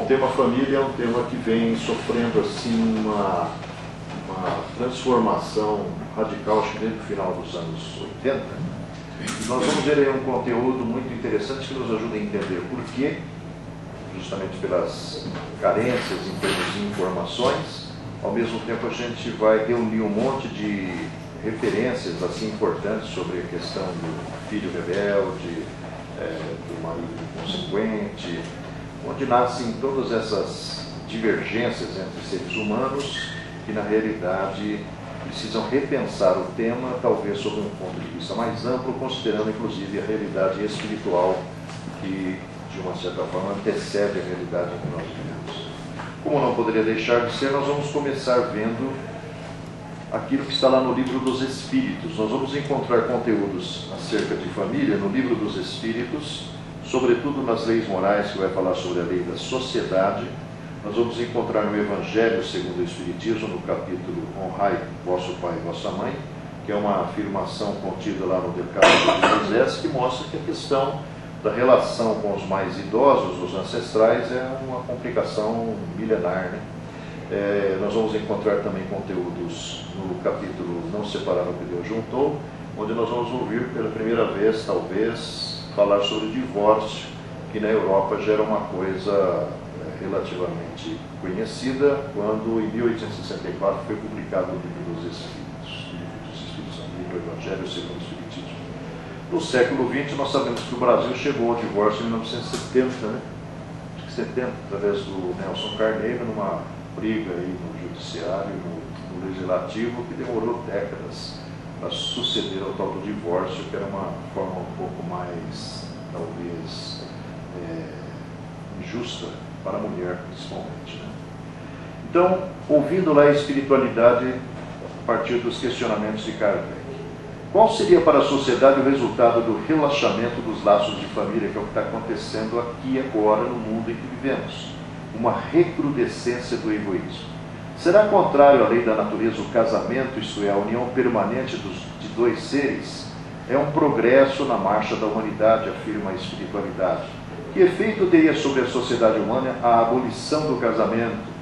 o tema família é um tema que vem sofrendo assim uma transformação radical, acho que desde o final dos anos 80. E nós vamos ver aí um conteúdo muito interessante que nos ajuda a entender por quê, justamente pelas carências em termos de informações. Ao mesmo tempo a gente vai reunir um monte de referências assim importantes sobre a questão do filho rebelde, do marido inconsequente, onde nascem todas essas divergências entre seres humanos que na realidade precisam repensar o tema, talvez sob um ponto de vista mais amplo, considerando inclusive a realidade espiritual que, de uma certa forma, antecede a realidade em que nós vivemos. Como não poderia deixar de ser, nós vamos começar vendo aquilo que está lá no Livro dos Espíritos. Nós vamos encontrar conteúdos acerca de família no Livro dos Espíritos, sobretudo nas leis morais, que vai falar sobre a lei da sociedade. Nós vamos encontrar no Evangelho segundo o Espiritismo, no capítulo Honrai vosso pai e vossa mãe, que é uma afirmação contida lá no Decálogo de Moisés, que mostra que a questão da relação com os mais idosos, os ancestrais, é uma complicação milenar, né? Nós vamos encontrar também conteúdos no capítulo Não Separar o que Deus Juntou, onde nós vamos ouvir pela primeira vez, talvez, falar sobre o divórcio, que na Europa já era uma coisa relativamente conhecida, quando em 1864 foi publicado o Livro dos Espíritos, o livro Evangelho segundo o Espiritismo. No século XX, nós sabemos que o Brasil chegou ao divórcio em 1970, né? Acho que 70, através do Nelson Carneiro, numa briga aí no judiciário, no legislativo, que demorou décadas para suceder ao tal do divórcio, que era uma forma um pouco mais, talvez, injusta para a mulher, principalmente, né? Então, ouvindo lá a espiritualidade a partir dos questionamentos de Kardec. Qual seria para a sociedade o resultado do relaxamento dos laços de família, que é o que está acontecendo aqui e agora no mundo em que vivemos? Uma recrudescência do egoísmo. Será contrário à lei da natureza o casamento, isto é, a união permanente de dois seres? É um progresso na marcha da humanidade, afirma a espiritualidade. Que efeito teria sobre a sociedade humana a abolição do casamento?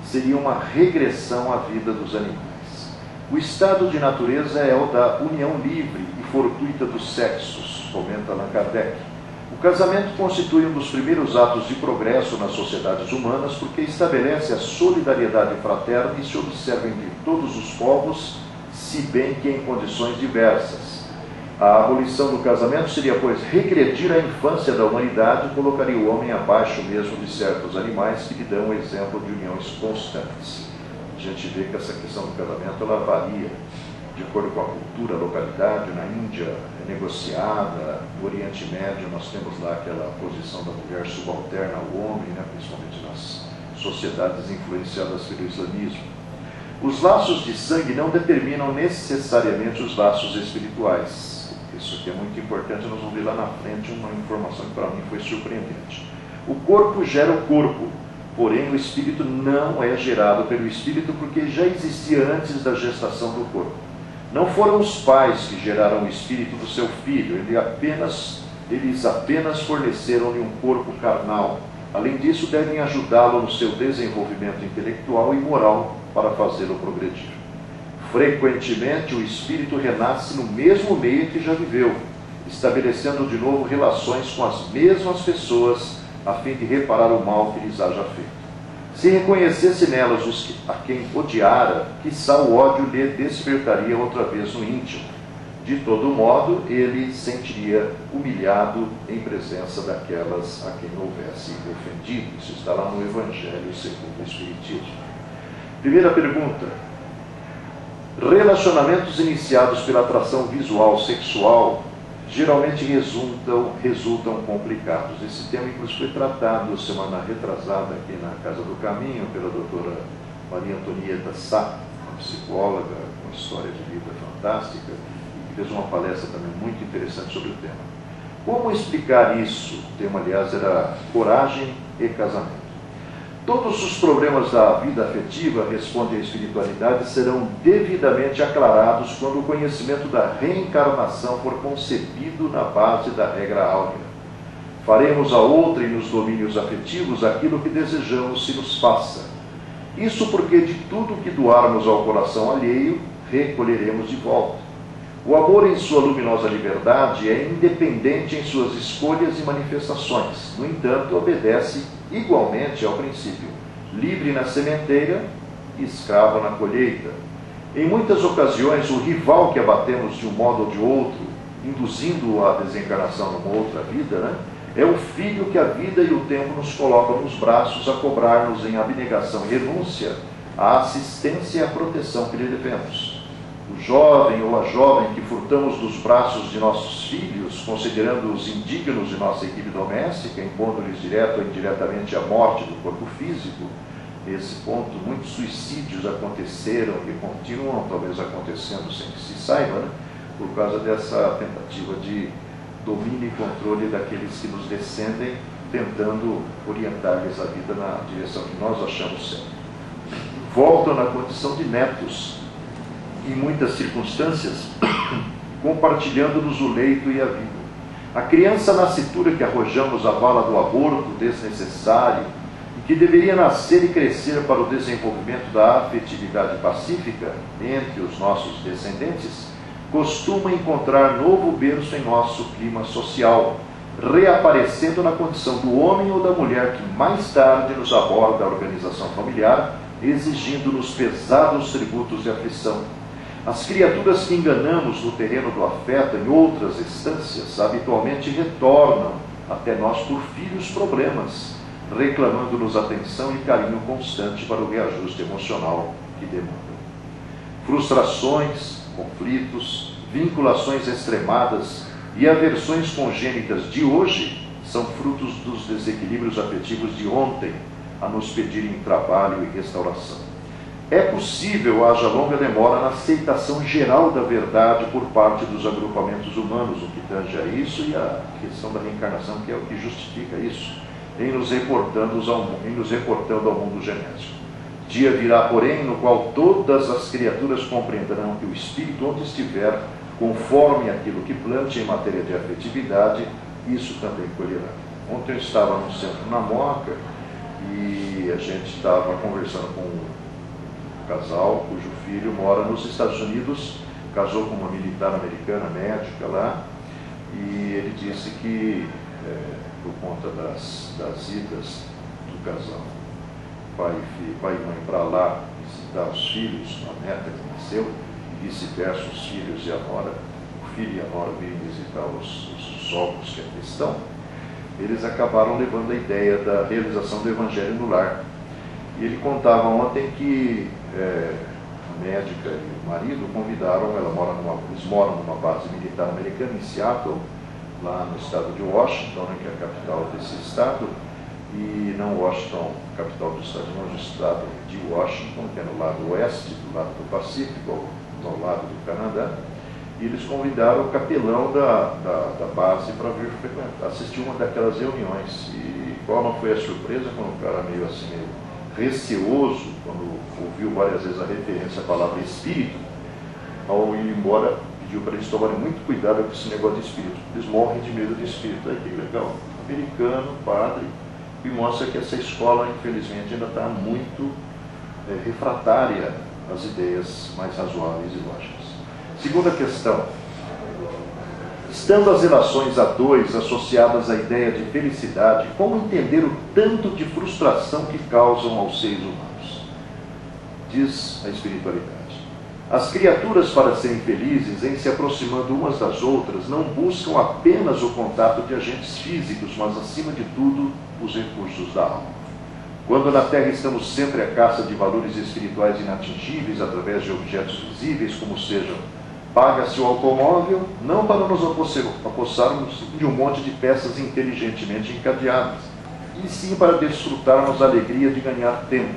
Seria uma regressão à vida dos animais. O estado de natureza é o da união livre e fortuita dos sexos, comenta Allan Kardec. O casamento constitui um dos primeiros atos de progresso nas sociedades humanas porque estabelece a solidariedade fraterna e se observa entre todos os povos, se bem que em condições diversas. A abolição do casamento seria, pois, regredir a infância da humanidade e colocaria o homem abaixo mesmo de certos animais que lhe dão o exemplo de uniões constantes. A gente vê que essa questão do casamento ela varia de acordo com a cultura, a localidade. Na Índia é negociada, no Oriente Médio nós temos lá aquela posição da mulher subalterna ao homem, né, principalmente nas sociedades influenciadas pelo islamismo. Os laços de sangue não determinam necessariamente os laços espirituais. Isso aqui é muito importante, nós vamos ver lá na frente uma informação que para mim foi surpreendente. O corpo gera o corpo, porém o espírito não é gerado pelo espírito porque já existia antes da gestação do corpo. Não foram os pais que geraram o espírito do seu filho, eles apenas forneceram-lhe um corpo carnal. Além disso, devem ajudá-lo no seu desenvolvimento intelectual e moral para fazê-lo progredir. Frequentemente, o espírito renasce no mesmo meio que já viveu, estabelecendo de novo relações com as mesmas pessoas, a fim de reparar o mal que lhes haja feito. Se reconhecesse nelas a quem odiara, quiçá o ódio lhe despertaria outra vez no íntimo. De todo modo, ele sentiria humilhado em presença daquelas a quem houvesse ofendido. Isso está lá no Evangelho segundo o Espiritismo. Primeira pergunta. Relacionamentos iniciados pela atração visual sexual geralmente resultam complicados. Esse tema, inclusive, foi tratado semana retrasada aqui na Casa do Caminho pela doutora Maria Antonieta Sá, uma psicóloga com história de vida fantástica, e que fez uma palestra também muito interessante sobre o tema. Como explicar isso? O tema, aliás, era coragem e casamento. Todos os problemas da vida afetiva, responde a espiritualidade, serão devidamente aclarados quando o conhecimento da reencarnação for concebido na base da regra áurea. Faremos a outra e nos domínios afetivos aquilo que desejamos se nos faça. Isso porque de tudo que doarmos ao coração alheio, recolheremos de volta. O amor em sua luminosa liberdade é independente em suas escolhas e manifestações. No entanto, obedece igualmente ao princípio: livre na sementeira e escravo na colheita. Em muitas ocasiões, o rival que abatemos de um modo ou de outro, induzindo-o à desencarnação numa outra vida, é o filho que a vida e o tempo nos colocam nos braços a cobrar-nos em abnegação e renúncia à assistência e à proteção que lhe devemos. O jovem ou a jovem que furtamos dos braços de nossos filhos, considerando-os indignos de nossa equipe doméstica, impondo-lhes direto ou indiretamente a morte do corpo físico, nesse ponto muitos suicídios aconteceram e continuam talvez acontecendo sem que se saiba, por causa dessa tentativa de domínio e controle daqueles que nos descendem, tentando orientar-lhes a vida na direção que nós achamos certa. Voltam na condição de netos, em muitas circunstâncias, compartilhando-nos o leito e a vida. A criança nascitura que arrojamos à vala do aborto desnecessário, e que deveria nascer e crescer para o desenvolvimento da afetividade pacífica entre os nossos descendentes, costuma encontrar novo berço em nosso clima social, reaparecendo na condição do homem ou da mulher que mais tarde nos aborda a organização familiar, exigindo-nos pesados tributos de aflição. As criaturas que enganamos no terreno do afeto em outras instâncias habitualmente retornam até nós por filhos problemas, reclamando-nos atenção e carinho constante para o reajuste emocional que demandam. Frustrações, conflitos, vinculações extremadas e aversões congênitas de hoje são frutos dos desequilíbrios afetivos de ontem, a nos pedirem trabalho e restauração. É possível haja longa demora na aceitação geral da verdade por parte dos agrupamentos humanos, o que tange a isso, e a questão da reencarnação, que é o que justifica isso, em nos reportando ao mundo genético. Dia virá, porém, no qual todas as criaturas compreenderão que o espírito, onde estiver, conforme aquilo que plante em matéria de afetividade, isso também colherá. Ontem eu estava no centro na Moca e a gente estava conversando com um casal cujo filho mora nos Estados Unidos, casou com uma militar americana, médica lá, e ele disse que, por conta das idas do casal, pai e mãe para lá visitar os filhos, a neta que nasceu, e vice-versa, os filhos e a nora, o filho e a nora virem visitar os sogros que aqui estão, eles acabaram levando a ideia da realização do Evangelho no lar. E ele contava ontem que a médica e o marido convidaram, eles moram numa base militar americana em Seattle, lá no estado de Washington, que é a capital desse estado, e não Washington, capital do estado, mas o estado de Washington, que é no lado oeste, do lado do Pacífico, ao lado do Canadá, e eles convidaram o capelão da base para vir frequentar, assistir uma daquelas reuniões. E qual não foi a surpresa quando o cara meio assim, meio receoso, quando ouviu várias vezes a referência à palavra espírito, ao ir embora, pediu para eles tomarem muito cuidado com esse negócio de espírito. Eles morrem de medo de espírito. Aí que legal, americano, padre, e mostra que essa escola, infelizmente, ainda está muito refratária às ideias mais razoáveis e lógicas. Segunda questão. Estando as relações a dois associadas à ideia de felicidade, como entender o tanto de frustração que causam aos seres humanos? Diz a espiritualidade. As criaturas, para serem felizes, em se aproximando umas das outras, não buscam apenas o contato de agentes físicos, mas, acima de tudo, os recursos da alma. Quando na Terra estamos sempre à caça de valores espirituais inatingíveis através de objetos visíveis, como sejam, paga-se o automóvel, não para nos apossarmos de um monte de peças inteligentemente encadeadas, e sim para desfrutarmos a alegria de ganhar tempo.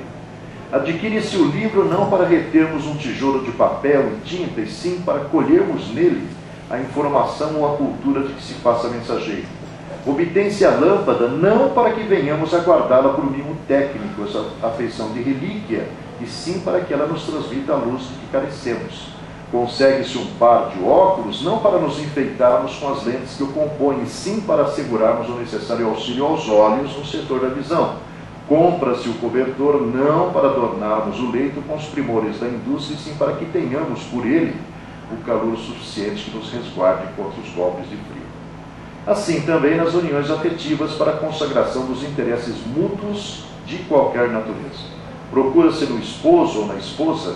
Adquire-se o livro não para retermos um tijolo de papel e tinta, e sim para colhermos nele a informação ou a cultura de que se faça mensageiro. Obtém-se a lâmpada não para que venhamos a guardá-la por mimo técnico, essa afeição de relíquia, e sim para que ela nos transmita a luz de que carecemos. Consegue-se um par de óculos não para nos enfeitarmos com as lentes que o compõem, e sim para assegurarmos o necessário auxílio aos olhos no setor da visão. Compra-se o cobertor não para adornarmos o leito com os primores da indústria, e sim para que tenhamos por ele o calor suficiente que nos resguarde contra os golpes de frio. Assim também nas uniões afetivas para a consagração dos interesses mútuos de qualquer natureza. Procura-se no esposo ou na esposa,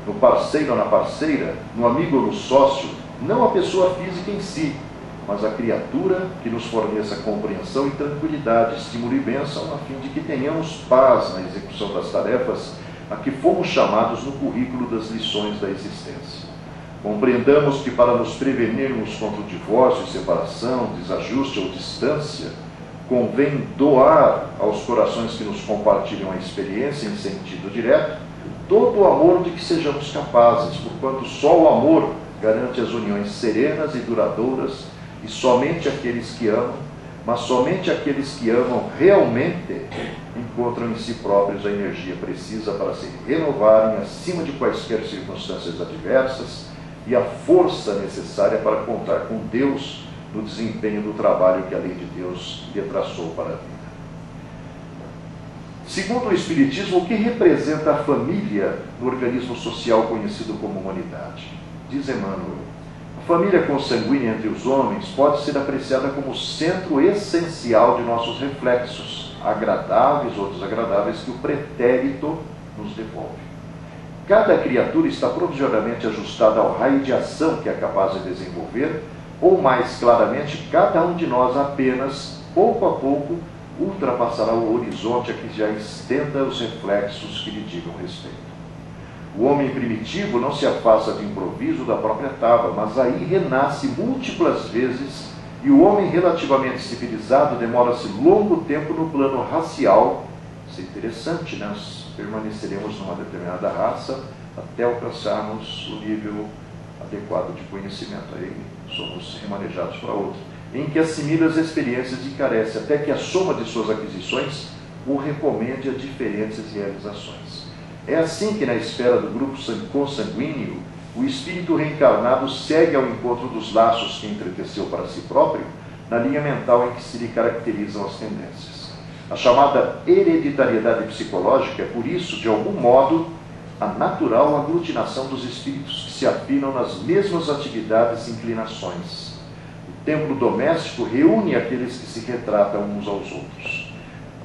no parceiro ou na parceira, no amigo ou no sócio, não a pessoa física em si, mas a criatura que nos forneça compreensão e tranquilidade, estímulo e bênção, a fim de que tenhamos paz na execução das tarefas a que fomos chamados no currículo das lições da existência. Compreendamos que para nos prevenirmos contra o divórcio, separação, desajuste ou distância, convém doar aos corações que nos compartilham a experiência em sentido direto todo o amor de que sejamos capazes, porquanto só o amor garante as uniões serenas e duradouras, e somente aqueles que amam, mas somente aqueles que amam realmente encontram em si próprios a energia precisa para se renovarem acima de quaisquer circunstâncias adversas e a força necessária para contar com Deus no desempenho do trabalho que a lei de Deus lhe traçou para a vida. Segundo o Espiritismo, o que representa a família no organismo social conhecido como humanidade? Diz Emmanuel, a família consanguínea entre os homens pode ser apreciada como o centro essencial de nossos reflexos, agradáveis ou desagradáveis, que o pretérito nos devolve. Cada criatura está provisoriamente ajustada ao raio de ação que é capaz de desenvolver, ou mais claramente, cada um de nós apenas, pouco a pouco, ultrapassará o horizonte a que já estenda os reflexos que lhe digam respeito. O homem primitivo não se afasta de improviso da própria tábua, mas aí renasce múltiplas vezes, e o homem relativamente civilizado demora-se longo tempo no plano racial. Isso é interessante, né? Nós permaneceremos numa determinada raça até alcançarmos o nível adequado de conhecimento. Aí somos remanejados para outro, em que assimila as experiências e carece, até que a soma de suas aquisições o recomende a diferentes realizações. É assim que na esfera do grupo consanguíneo, o espírito reencarnado segue ao encontro dos laços que entreteceu para si próprio, na linha mental em que se lhe caracterizam as tendências. A chamada hereditariedade psicológica é, por isso, de algum modo, a natural aglutinação dos espíritos que se afinam nas mesmas atividades e inclinações. O templo doméstico reúne aqueles que se retratam uns aos outros.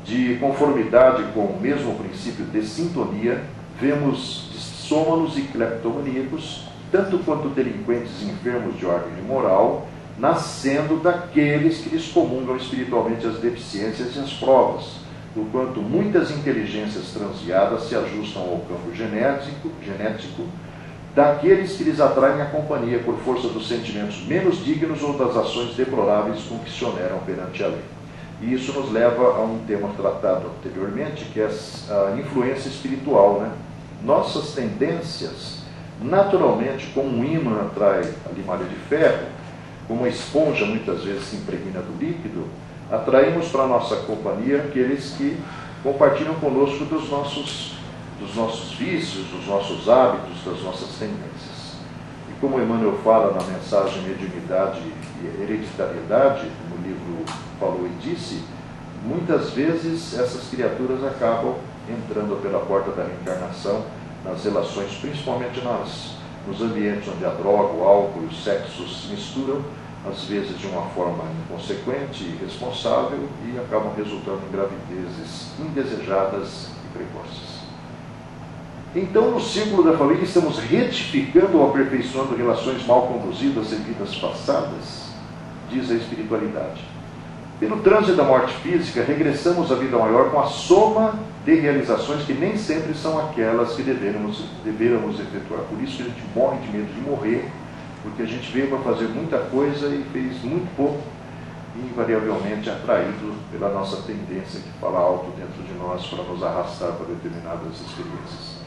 De conformidade com o mesmo princípio de sintonia, vemos dissômanos e cleptomaníacos, tanto quanto delinquentes enfermos de ordem moral, nascendo daqueles que lhes comungam espiritualmente as deficiências e as provas, porquanto muitas inteligências transviadas se ajustam ao campo genético daqueles que lhes atraem a companhia por força dos sentimentos menos dignos ou das ações deploráveis com que se oneram perante a lei. E isso nos leva a um tema tratado anteriormente, que é a influência espiritual, né? Nossas tendências, naturalmente, como um ímã atrai a limalha de ferro, como a esponja muitas vezes se impregna do líquido, atraímos para a nossa companhia aqueles que compartilham conosco dos nossos vícios, dos nossos hábitos, das nossas tendências. E como Emmanuel fala na mensagem Mediunidade e Hereditariedade, no livro Falou e Disse, muitas vezes essas criaturas acabam entrando pela porta da reencarnação nas relações, principalmente nos ambientes onde a droga, o álcool e o sexo se misturam, às vezes de uma forma inconsequente e irresponsável, e acabam resultando em gravidezes indesejadas e precoces. Então, no círculo da família, estamos retificando ou aperfeiçoando relações mal conduzidas em vidas passadas, diz a espiritualidade. Pelo trânsito da morte física, regressamos à vida maior com a soma de realizações que nem sempre são aquelas que deveramos efetuar. Por isso que a gente morre de medo de morrer, porque a gente veio para fazer muita coisa e fez muito pouco, e invariavelmente atraído pela nossa tendência que fala alto dentro de nós para nos arrastar para determinadas experiências.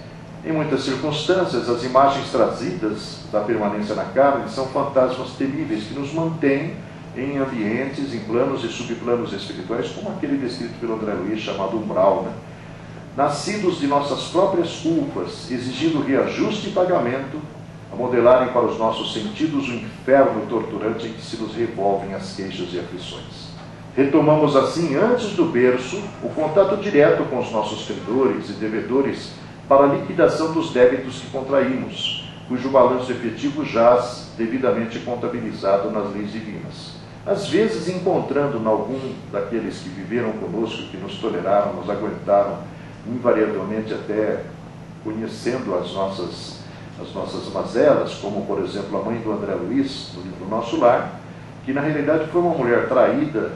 Em muitas circunstâncias, as imagens trazidas da permanência na carne são fantasmas temíveis que nos mantêm em ambientes, em planos e subplanos espirituais, como aquele descrito pelo André Luiz, chamado umbral, né? Nascidos de nossas próprias culpas, exigindo reajuste e pagamento a modelarem para os nossos sentidos o inferno torturante em que se nos revolvem as queixas e aflições. Retomamos assim, antes do berço, o contato direto com os nossos credores e devedores para a liquidação dos débitos que contraímos, cujo balanço efetivo jaz devidamente contabilizado nas leis divinas. Às vezes, encontrando em algum daqueles que viveram conosco, que nos toleraram, nos aguentaram, invariavelmente até conhecendo as nossas mazelas, como, por exemplo, a mãe do André Luiz, no livro Nosso Lar, que na realidade foi uma mulher traída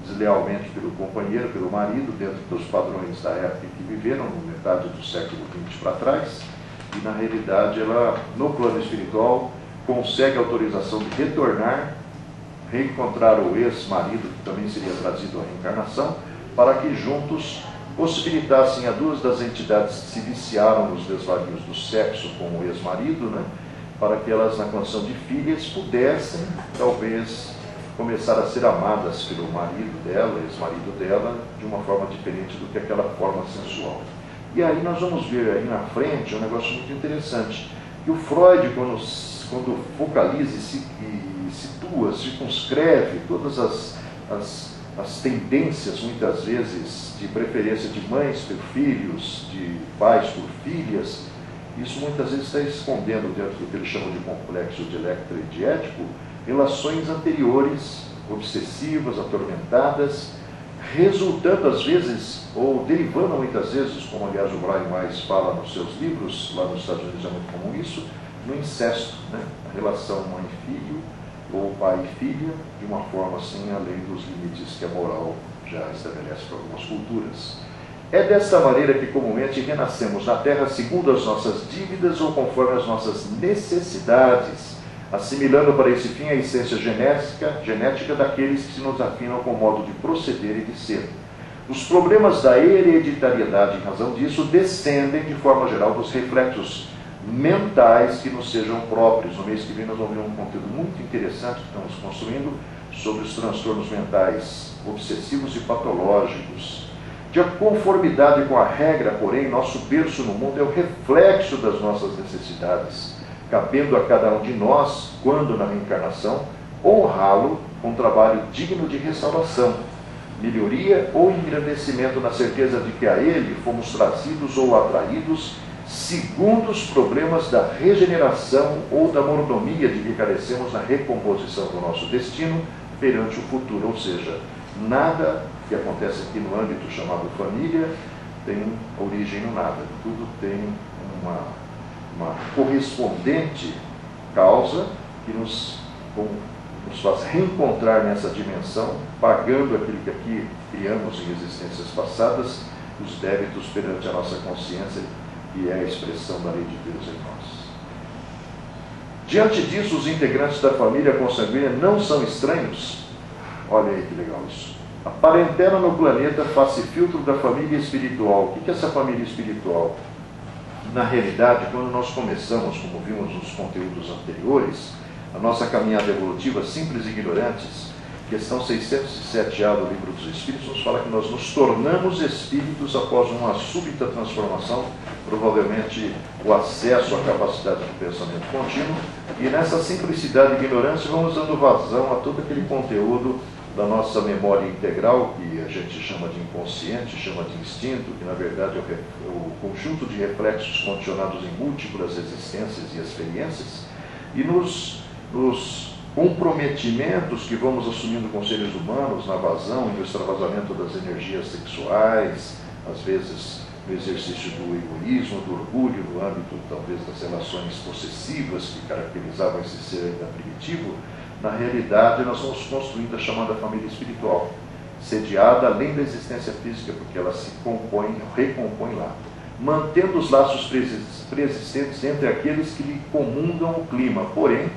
deslealmente pelo companheiro, pelo marido, dentro dos padrões da época em que viveram, na metade do século XX para trás, e na realidade ela, no plano espiritual, consegue a autorização de retornar, reencontrar o ex-marido, que também seria trazido à reencarnação, para que juntos possibilitassem a duas das entidades que se viciaram nos desvarios do sexo com o ex-marido, né, para que elas, na condição de filhas, pudessem, talvez, começar a ser amadas pelo marido dela, ex-marido dela, de uma forma diferente do que aquela forma sensual. E aí nós vamos ver aí na frente um negócio muito interessante, que o Freud, quando focaliza e situa, circunscreve todas as tendências, muitas vezes, de preferência de mães por filhos, de pais por filhas, isso muitas vezes está escondendo dentro do que ele chama de complexo de Electra e de Édipo, relações anteriores, obsessivas, atormentadas, resultando às vezes, ou derivando muitas vezes, como aliás o Brian Weiss fala nos seus livros, lá nos Estados Unidos é muito comum isso, no incesto, né? A relação mãe-filho, ou pai e filha, de uma forma assim, além dos limites que a moral já estabelece para algumas culturas. É desta maneira que comumente renascemos na Terra segundo as nossas dívidas ou conforme as nossas necessidades, assimilando para esse fim a essência genética daqueles que se nos afinam com o modo de proceder e de ser. Os problemas da hereditariedade, em razão disso, descendem de forma geral dos reflexos mentais que nos sejam próprios. No mês que vem nós vamos ver um conteúdo muito interessante que estamos construindo sobre os transtornos mentais obsessivos e patológicos. De conformidade com a regra, porém, nosso berço no mundo é o reflexo das nossas necessidades, cabendo a cada um de nós, quando na reencarnação, honrá-lo com um trabalho digno de restauração, melhoria ou engrandecimento, na certeza de que a ele fomos trazidos ou atraídos segundo os problemas da regeneração ou da mordomia de que carecemos na recomposição do nosso destino perante o futuro. Ou seja, nada que acontece aqui no âmbito chamado família tem origem no nada. Tudo tem uma correspondente causa que nos faz reencontrar nessa dimensão, pagando aquilo que aqui criamos em existências passadas, os débitos perante a nossa consciência, que é a expressão da lei de Deus em nós. Diante disso, os integrantes da família consanguínea não são estranhos. Olha aí que legal isso. A parentela no planeta faz-se filtro da família espiritual. O que é essa família espiritual? Na realidade, quando nós começamos, como vimos nos conteúdos anteriores, a nossa caminhada evolutiva, simples e ignorantes, questão 607A do Livro dos Espíritos, nos fala que nós nos tornamos espíritos após uma súbita transformação, provavelmente o acesso à capacidade de pensamento contínuo, e nessa simplicidade e ignorância vamos dando vazão a todo aquele conteúdo da nossa memória integral, que a gente chama de inconsciente, chama de instinto, que na verdade é o conjunto de reflexos condicionados em múltiplas existências e experiências, e nos comprometimentos que vamos assumindo com seres humanos, na vazão e no extravasamento das energias sexuais, às vezes no exercício do egoísmo, do orgulho, no âmbito talvez das relações possessivas que caracterizavam esse ser ainda primitivo, na realidade nós vamos construindo a chamada família espiritual, sediada além da existência física, porque ela se compõe, recompõe lá, mantendo os laços preexistentes entre aqueles que lhe comungam o clima, porém,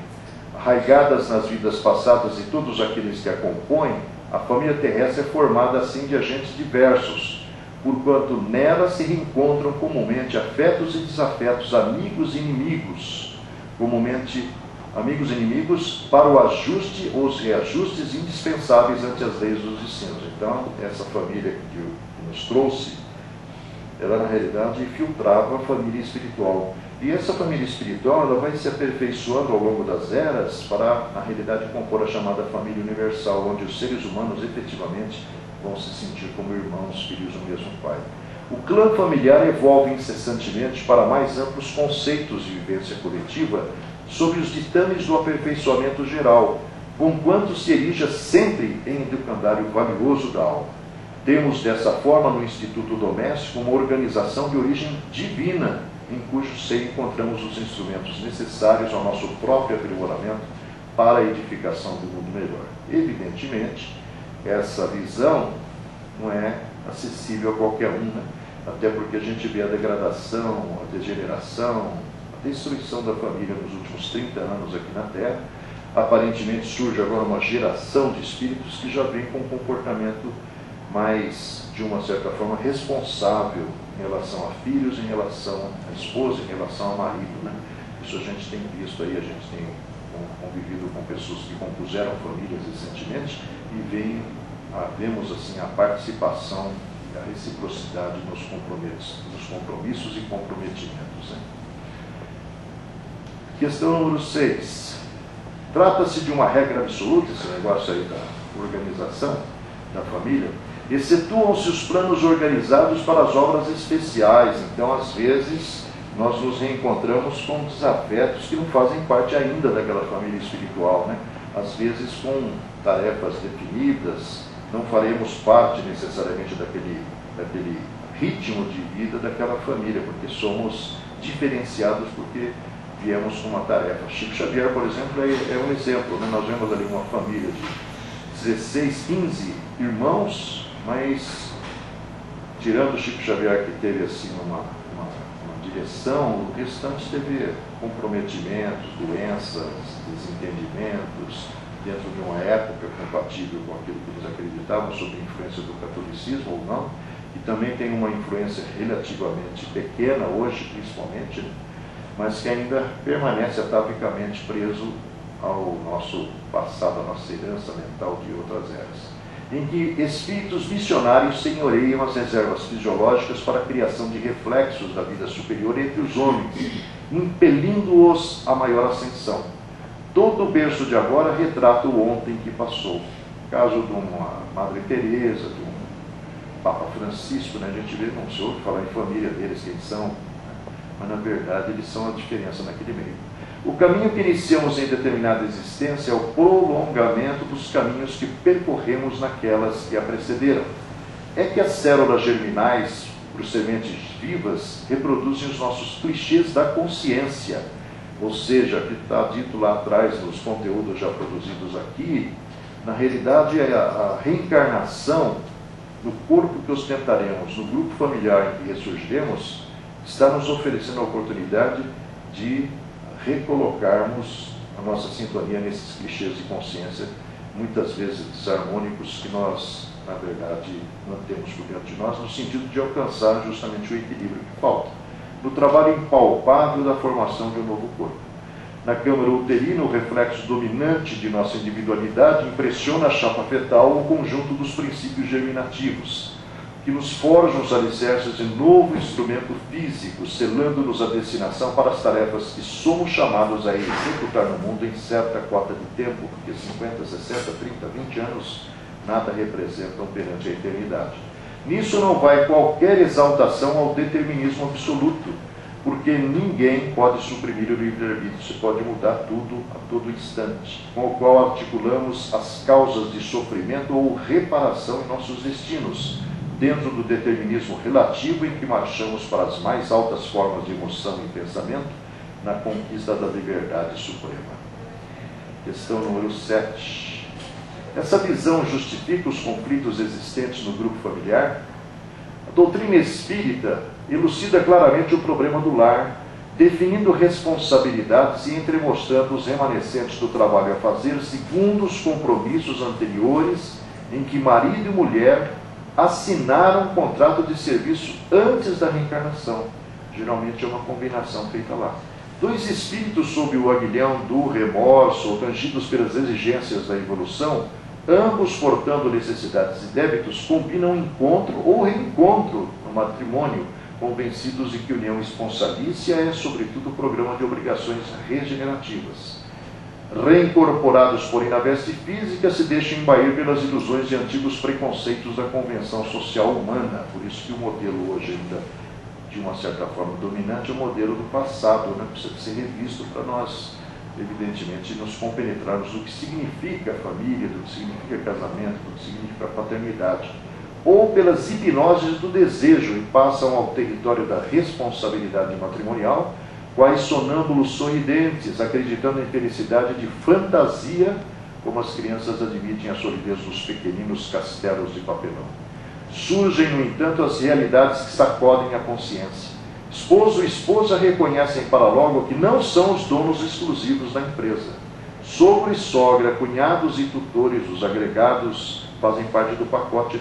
arraigadas nas vidas passadas e todos aqueles que a compõem, a família terrestre é formada assim de agentes diversos, porquanto nela se reencontram comumente afetos e desafetos, amigos e inimigos, comumente amigos e inimigos para o ajuste ou os reajustes indispensáveis ante as leis dos destinos. Então, essa família que nos trouxe, ela na realidade filtrava a família espiritual. E essa família espiritual ela vai se aperfeiçoando ao longo das eras para, na realidade, compor a chamada família universal, onde os seres humanos efetivamente vão se sentir como irmãos, filhos do mesmo pai. O clã familiar evolve incessantemente para mais amplos conceitos de vivência coletiva sobre os ditames do aperfeiçoamento geral, conquanto se erija sempre em educandário valioso da alma. Temos, dessa forma, no Instituto Doméstico, uma organização de origem divina, em cujo seio encontramos os instrumentos necessários ao nosso próprio aprimoramento para a edificação do mundo melhor. Evidentemente, essa visão não é acessível a qualquer um, né? Até porque a gente vê a degradação, a degeneração, a destruição da família nos últimos 30 anos aqui na Terra. Aparentemente surge agora uma geração de espíritos que já vem com um comportamento mais, de uma certa forma, responsável em relação a filhos, em relação à esposa, em relação ao marido, né? Isso a gente tem visto aí, a gente tem convivido com pessoas que compuseram famílias recentemente e vemos assim a participação, a reciprocidade nos compromissos e comprometimentos, né? Questão número 6. Trata-se de uma regra absoluta, esse negócio aí da organização da família. Excetuam-se os planos organizados para as obras especiais. Então, às vezes, nós nos reencontramos com desafetos que não fazem parte ainda daquela família espiritual, né? Às vezes com tarefas definidas, não faremos parte necessariamente daquele ritmo de vida daquela família, porque somos diferenciados porque viemos com uma tarefa. Chico Xavier, por exemplo, é um exemplo, né? Nós vemos ali uma família de 16, 15 irmãos, mas tirando o Chico Xavier, que teve assim uma direção, o restante teve comprometimentos, doenças, desentendimentos, dentro de uma época compatível com aquilo que eles acreditavam sobre a influência do catolicismo ou não, e também tem uma influência relativamente pequena hoje, principalmente, né? Mas que ainda permanece atavicamente preso ao nosso passado, à nossa herança mental de outras eras, em que espíritos missionários senhoreiam as reservas fisiológicas para a criação de reflexos da vida superior entre os homens, impelindo-os à maior ascensão. Todo o berço de agora retrata o ontem que passou. Caso de uma Madre Teresa, de um Papa Francisco, né? A gente vê, não se ouve falar em família deles, quem são, né? Mas na verdade eles são a diferença naquele meio. O caminho que iniciamos em determinada existência é o prolongamento dos caminhos que percorremos naquelas que a precederam. É que as células germinais, por sementes vivas, reproduzem os nossos clichês da consciência. Ou seja, que está dito lá atrás nos conteúdos já produzidos aqui, na realidade é a reencarnação no corpo que ostentaremos, no grupo familiar em que ressurgiremos, está nos oferecendo a oportunidade de recolocarmos a nossa sintonia nesses clichês de consciência, muitas vezes desarmônicos, que nós, na verdade, mantemos por dentro de nós, no sentido de alcançar justamente o equilíbrio que falta, no trabalho impalpável da formação de um novo corpo. Na câmara uterina, o reflexo dominante de nossa individualidade impressiona a chapa fetal o conjunto dos princípios germinativos, que nos forjam os alicerces de novo instrumento físico, selando-nos a destinação para as tarefas que somos chamados a executar no mundo em certa cota de tempo, porque 50, 60, 30, 20 anos nada representam perante a eternidade. Nisso não vai qualquer exaltação ao determinismo absoluto, porque ninguém pode suprimir o livre-arbítrio, se pode mudar tudo a todo instante, com o qual articulamos as causas de sofrimento ou reparação em nossos destinos, dentro do determinismo relativo em que marchamos para as mais altas formas de emoção e pensamento, na conquista da liberdade suprema. Questão número 7. Essa visão justifica os conflitos existentes no grupo familiar? A doutrina espírita elucida claramente o problema do lar, definindo responsabilidades e entremostrando os remanescentes do trabalho a fazer segundo os compromissos anteriores em que marido e mulher assinaram um contrato de serviço antes da reencarnação. Geralmente é uma combinação feita lá. Dois espíritos sob o aguilhão do remorso, ou tangidos pelas exigências da evolução, ambos portando necessidades e débitos, combinam encontro ou reencontro no matrimônio, convencidos de que união esponsalícia é, sobretudo, um programa de obrigações regenerativas. Reincorporados, porém, na veste física, se deixam embair pelas ilusões de antigos preconceitos da convenção social humana. Por isso que o modelo hoje ainda, de uma certa forma, dominante, é o modelo do passado, né? Precisa ser revisto para nós, evidentemente, nos compenetrarmos do que significa família, do que significa casamento, do que significa paternidade. Ou pelas hipnoses do desejo e passam ao território da responsabilidade matrimonial, quais sonâmbulos sorridentes, acreditando em felicidade de fantasia, como as crianças admitem a solidez dos pequeninos castelos de papelão. Surgem, no entanto, as realidades que sacodem a consciência. Esposo e esposa reconhecem para logo que não são os donos exclusivos da empresa. Sogro e sogra, cunhados e tutores, os agregados, fazem parte do pacote.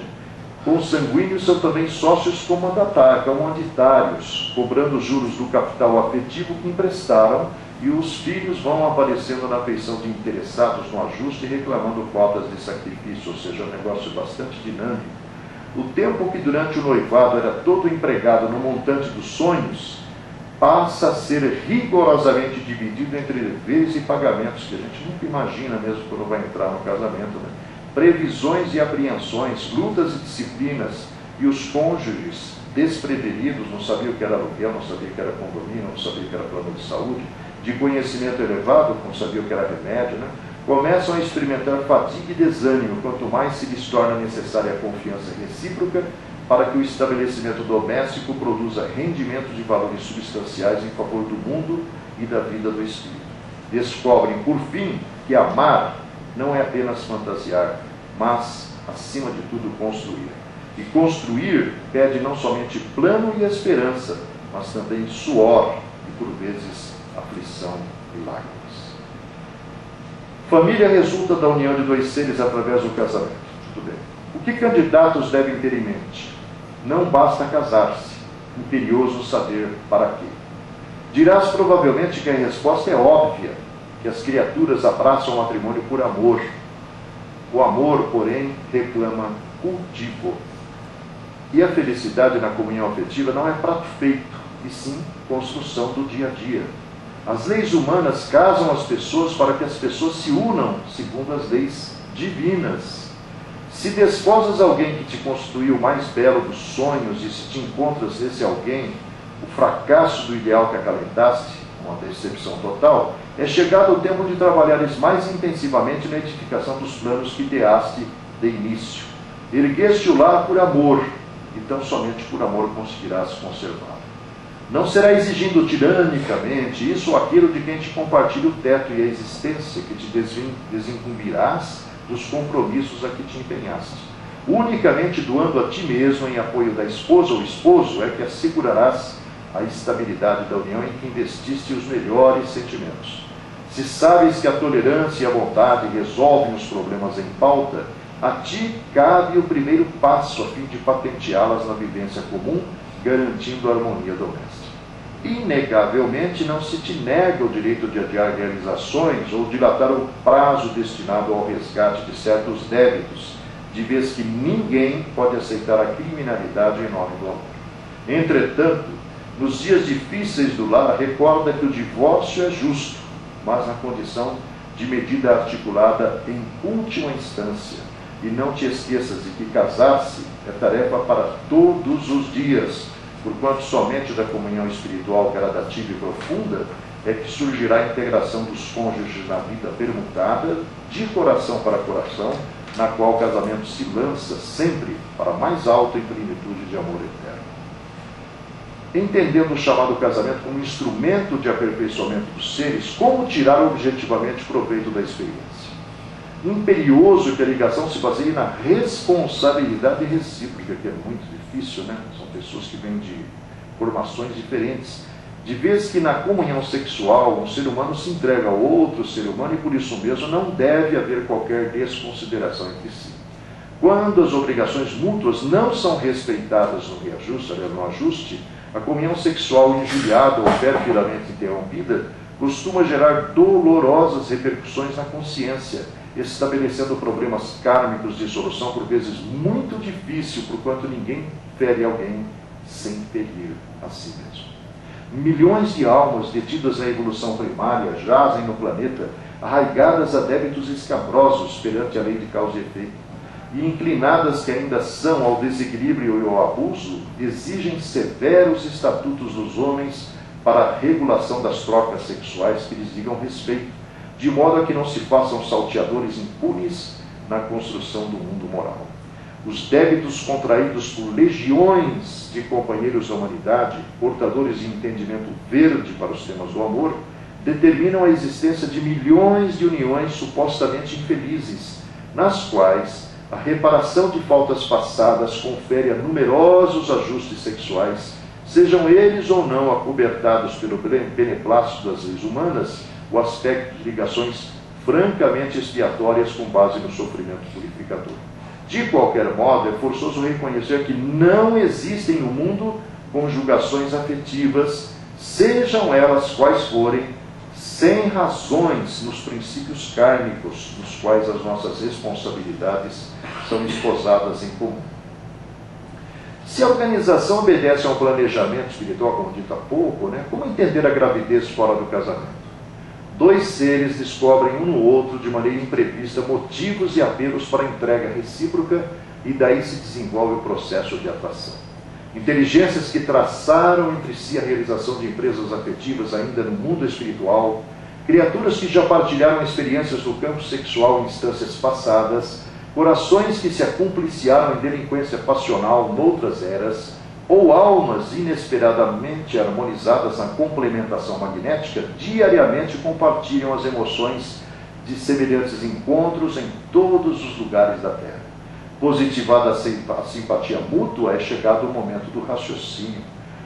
Consanguíneos são também sócios comanditários, cobrando juros do capital afetivo que emprestaram, e os filhos vão aparecendo na feição de interessados no ajuste, reclamando cotas de sacrifício, ou seja, um negócio bastante dinâmico. O tempo que durante o noivado era todo empregado no montante dos sonhos, passa a ser rigorosamente dividido entre deveres e pagamentos, que a gente nunca imagina mesmo quando vai entrar no casamento, né? Previsões e apreensões, lutas e disciplinas, e os cônjuges desprevenidos, não sabiam o que era aluguel, não sabiam o que era condomínio, não sabiam o que era plano de saúde, de conhecimento elevado, não sabiam o que era remédio, né? Começam a experimentar fadiga e desânimo, quanto mais se lhes torna necessária a confiança recíproca para que o estabelecimento doméstico produza rendimentos de valores substanciais em favor do mundo e da vida do espírito. Descobrem, por fim, que amar não é apenas fantasiar, mas, acima de tudo, construir. E construir pede não somente plano e esperança, mas também suor e, por vezes, aflição e lágrimas. Família resulta da união de dois seres através do casamento. Tudo bem. O que candidatos devem ter em mente? Não basta casar-se, imperioso saber para quê. Dirás provavelmente que a resposta é óbvia, que as criaturas abraçam o matrimônio por amor. O amor, porém, reclama cultivo. E a felicidade na comunhão afetiva não é prato feito, e sim construção do dia a dia. As leis humanas casam as pessoas para que as pessoas se unam segundo as leis divinas. Se desposas alguém que te constituiu o mais belo dos sonhos, e se te encontras nesse alguém o fracasso do ideal que acalentaste, uma decepção total, é chegado o tempo de trabalhares mais intensivamente na edificação dos planos que ideaste de início. Ergueste o lar por amor, e tão somente por amor conseguirás conservá-lo. Não será exigindo tiranicamente isso ou aquilo de quem te compartilha o teto e a existência, que te desincumbirás dos compromissos a que te empenhaste. Unicamente doando a ti mesmo em apoio da esposa ou esposo é que assegurarás a estabilidade da união em que investiste os melhores sentimentos. Se sabes que a tolerância e a bondade resolvem os problemas em pauta, a ti cabe o primeiro passo a fim de patenteá-las na vivência comum, garantindo a harmonia doméstica. Inegavelmente não se te nega o direito de adiar realizações ou dilatar o prazo destinado ao resgate de certos débitos, de vez que ninguém pode aceitar a criminalidade em nome do amor. Entretanto, nos dias difíceis do lar, recorda que o divórcio é justo, mas na condição de medida articulada em última instância. E não te esqueças de que casar-se é tarefa para todos os dias, porquanto somente da comunhão espiritual gradativa e profunda é que surgirá a integração dos cônjuges na vida permutada, de coração para coração, na qual o casamento se lança sempre para a mais alta em plenitude de amor eterno. Entendendo o chamado casamento como instrumento de aperfeiçoamento dos seres, como tirar objetivamente proveito da experiência? Imperioso que a ligação se baseie na responsabilidade recíproca, que é muito difícil, né? São pessoas que vêm de formações diferentes. De vez que na comunhão sexual um ser humano se entrega ao outro ser humano e por isso mesmo não deve haver qualquer desconsideração entre si. Quando as obrigações mútuas não são respeitadas no reajuste, no ajuste, a comunhão sexual injuriada ou perfidamente interrompida costuma gerar dolorosas repercussões na consciência, estabelecendo problemas kármicos de solução por vezes muito difícil, porquanto ninguém fere alguém sem ferir a si mesmo. Milhões de almas detidas na evolução primária jazem no planeta, arraigadas a débitos escabrosos perante a lei de causa e efeito, e inclinadas que ainda são ao desequilíbrio e ao abuso, exigem severos estatutos dos homens para a regulação das trocas sexuais que lhes digam respeito, de modo a que não se façam salteadores impunes na construção do mundo moral. Os débitos contraídos por legiões de companheiros da humanidade, portadores de entendimento verde para os temas do amor, determinam a existência de milhões de uniões supostamente infelizes, nas quais a reparação de faltas passadas confere a numerosos ajustes sexuais, sejam eles ou não acobertados pelo beneplácito das leis humanas, o aspecto de ligações francamente expiatórias com base no sofrimento purificador. De qualquer modo, é forçoso reconhecer que não existem no mundo conjugações afetivas, sejam elas quais forem, sem razões nos princípios kármicos, nos quais as nossas responsabilidades são esposadas em comum. Se a organização obedece a um planejamento espiritual, como dito há pouco, como entender a gravidez fora do casamento? Dois seres descobrem um no outro, de maneira imprevista, motivos e apelos para a entrega recíproca, e daí se desenvolve o processo de atração. Inteligências que traçaram entre si a realização de empresas afetivas ainda no mundo espiritual, criaturas que já partilharam experiências no campo sexual em instâncias passadas, corações que se acumpliciaram em delinquência passional noutras eras, ou almas inesperadamente harmonizadas na complementação magnética, diariamente compartilham as emoções de semelhantes encontros em todos os lugares da Terra. Positivada a simpatia mútua, é chegado o momento do raciocínio.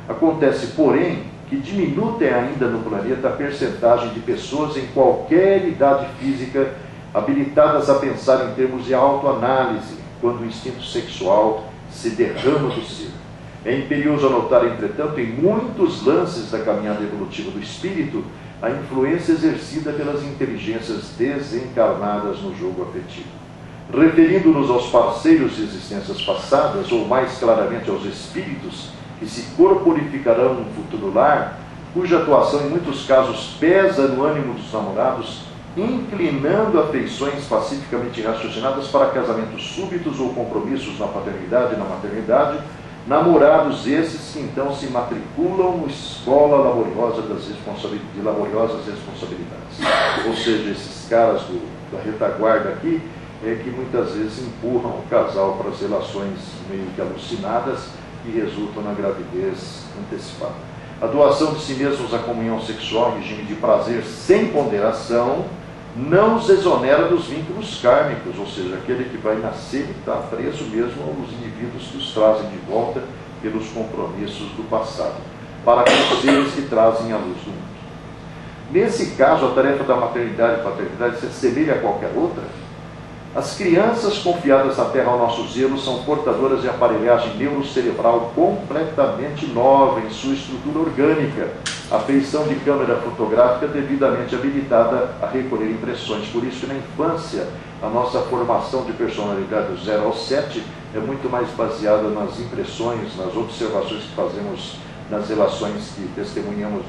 Acontece, porém, que diminuta é ainda no planeta a percentagem de pessoas em qualquer idade física habilitadas a pensar em termos de autoanálise, quando o instinto sexual se derrama do ser. É imperioso anotar, entretanto, em muitos lances da caminhada evolutiva do espírito, a influência exercida pelas inteligências desencarnadas no jogo afetivo. Referindo-nos aos parceiros de existências passadas, ou mais claramente aos espíritos que se corporificarão no futuro lar, cuja atuação em muitos casos pesa no ânimo dos namorados, inclinando afeições pacificamente raciocinadas para casamentos súbitos ou compromissos na paternidade e na maternidade, namorados esses que então se matriculam na escola laboriosa de laboriosas responsabilidades. Ou seja, esses caras da retaguarda aqui que muitas vezes empurram o casal para as relações meio que alucinadas e resultam na gravidez antecipada. A doação de si mesmos à comunhão sexual em regime de prazer sem ponderação não os exonera dos vínculos kármicos, ou seja, aquele que vai nascer e está preso mesmo aos indivíduos que os trazem de volta pelos compromissos do passado, para aqueles seres que trazem a luz do mundo. Nesse caso, a tarefa da maternidade e paternidade se assemelha a qualquer outra. As crianças confiadas na Terra ao nosso zelo são portadoras de aparelhagem neurocerebral completamente nova em sua estrutura orgânica, a feição de câmera fotográfica devidamente habilitada a recolher impressões. Por isso que na infância, a nossa formação de personalidade do 0 ao 7 é muito mais baseada nas impressões, nas observações que fazemos nas relações que testemunhamos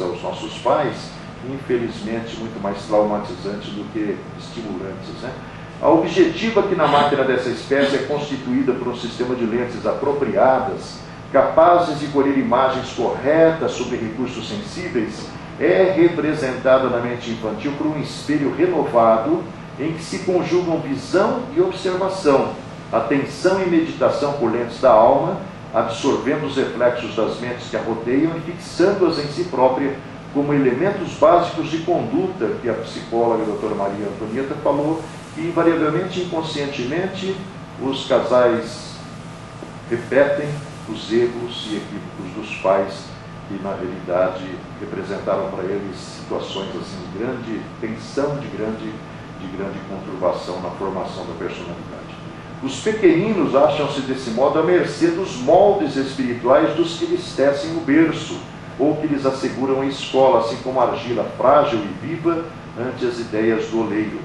aos nossos pais, infelizmente muito mais traumatizantes do que estimulantes, A objetiva que na máquina dessa espécie é constituída por um sistema de lentes apropriadas, capazes de colher imagens corretas sobre recursos sensíveis, é representada na mente infantil por um espelho renovado em que se conjugam visão e observação, atenção e meditação por lentes da alma, absorvendo os reflexos das mentes que a rodeiam e fixando-as em si própria como elementos básicos de conduta que a psicóloga a doutora Maria Antonieta falou, que invariavelmente, inconscientemente, os casais repetem os erros e equívocos dos pais que, na realidade, representaram para eles situações assim, de grande tensão, de grande conturbação na formação da personalidade. Os pequeninos acham-se, desse modo, à mercê dos moldes espirituais dos que lhes tecem o berço, ou que lhes asseguram a escola, assim como argila frágil e viva ante as ideias do oleiro.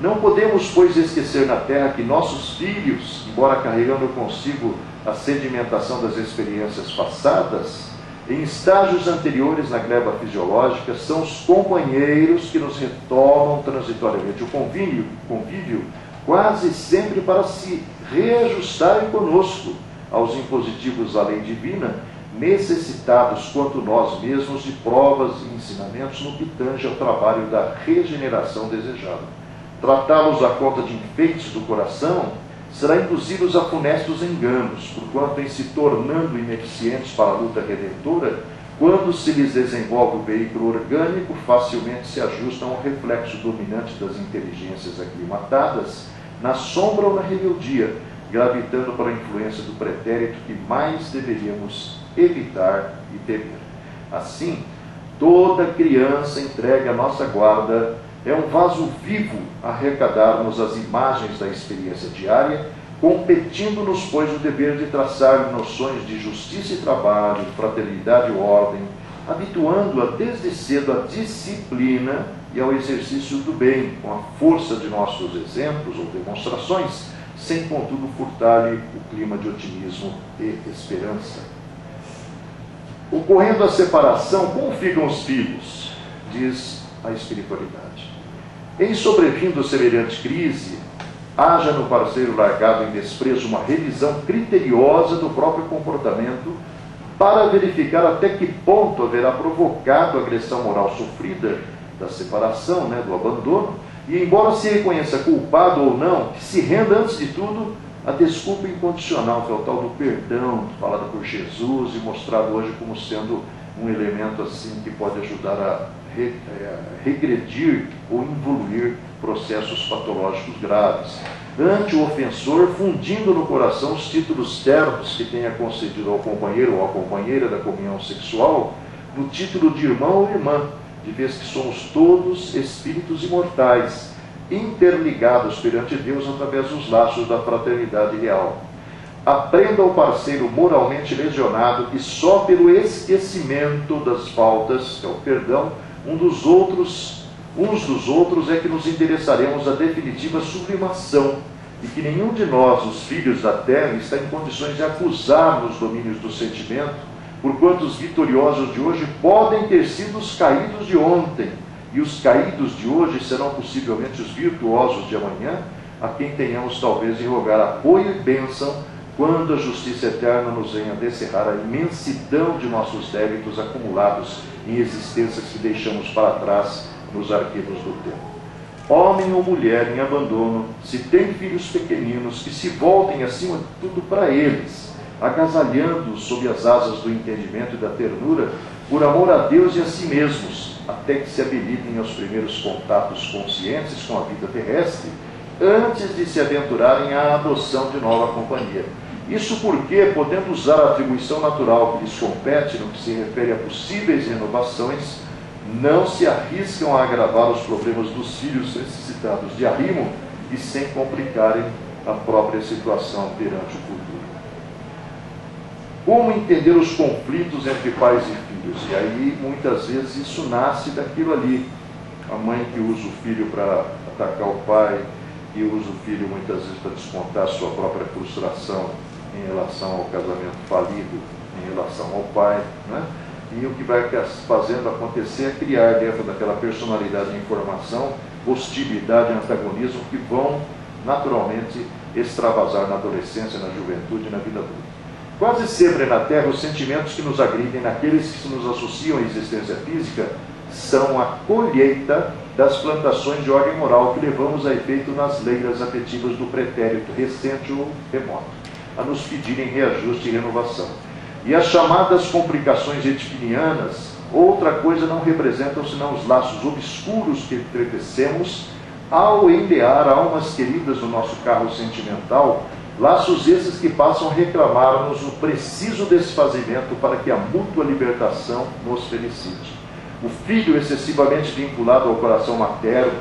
Não podemos, pois, esquecer na terra que nossos filhos, embora carregando consigo a sedimentação das experiências passadas, em estágios anteriores na gleba fisiológica, são os companheiros que nos retomam transitoriamente o convívio quase sempre para se reajustarem conosco aos impositivos da lei divina, necessitados quanto nós mesmos de provas e ensinamentos no que tange ao trabalho da regeneração desejada. Tratá-los à conta de enfeites do coração será induzir-os a funestos enganos, porquanto, em se tornando ineficientes para a luta redentora, quando se lhes desenvolve o veículo orgânico, facilmente se ajustam ao reflexo dominante das inteligências aclimatadas, na sombra ou na rebeldia, gravitando para a influência do pretérito que mais deveríamos evitar e temer. Assim, toda criança entregue à nossa guarda é um vaso vivo a arrecadarmos as imagens da experiência diária, competindo-nos, pois, o dever de traçar noções de justiça e trabalho, fraternidade e ordem, habituando-a desde cedo à disciplina e ao exercício do bem, com a força de nossos exemplos ou demonstrações, sem, contudo, furtar-lhe o clima de otimismo e esperança. Ocorrendo a separação, como ficam os filhos? Diz a espiritualidade. Em sobrevindo semelhante crise, haja no parceiro largado em desprezo uma revisão criteriosa do próprio comportamento para verificar até que ponto haverá provocado a agressão moral sofrida da separação, do abandono, e embora se reconheça culpado ou não, que se renda antes de tudo a desculpa incondicional, que é o tal do perdão, falado por Jesus e mostrado hoje como sendo um elemento assim que pode ajudar a regredir ou involuir processos patológicos graves. Ante o ofensor, fundindo no coração os títulos ternos que tenha concedido ao companheiro ou à companheira da comunhão sexual, no título de irmão ou irmã, de vez que somos todos espíritos imortais, interligados perante Deus através dos laços da fraternidade real. Aprenda ao parceiro moralmente lesionado que só pelo esquecimento das faltas, que é o perdão, uns dos outros é que nos interessaremos a definitiva sublimação, e que nenhum de nós, os filhos da terra, está em condições de acusar nos domínios do sentimento, porquanto os vitoriosos de hoje podem ter sido os caídos de ontem, e os caídos de hoje serão possivelmente os virtuosos de amanhã, a quem tenhamos talvez de rogar apoio e bênção, quando a justiça eterna nos venha descerrar a imensidão de nossos débitos acumulados em existências que deixamos para trás nos arquivos do tempo. Homem ou mulher em abandono, se tem filhos pequeninos, que se voltem acima de tudo para eles, agasalhando-os sob as asas do entendimento e da ternura, por amor a Deus e a si mesmos, até que se habilitem aos primeiros contatos conscientes com a vida terrestre, antes de se aventurarem à adoção de nova companhia. Isso porque, podendo usar a atribuição natural que lhes compete no que se refere a possíveis renovações, não se arriscam a agravar os problemas dos filhos necessitados de arrimo e sem complicarem a própria situação perante o futuro. Como entender os conflitos entre pais e filhos? E aí, muitas vezes, isso nasce daquilo ali. A mãe que usa o filho para atacar o pai, que usa o filho muitas vezes para descontar sua própria frustração em relação ao casamento falido, em relação ao pai, E o que vai fazendo acontecer é criar dentro daquela personalidade de informação, hostilidade e antagonismo que vão naturalmente extravasar na adolescência, na juventude e na vida adulta. Quase sempre na Terra, os sentimentos que nos agridem naqueles que se nos associam à existência física são a colheita das plantações de ordem moral que levamos a efeito nas leiras afetivas do pretérito recente ou remoto, a nos pedirem reajuste e renovação. E as chamadas complicações edipinianas, outra coisa não representam senão os laços obscuros que entretecemos ao enlear almas queridas no nosso carro sentimental, laços esses que passam a reclamar-nos o preciso desfazimento para que a mútua libertação nos felicite. O filho excessivamente vinculado ao coração materno,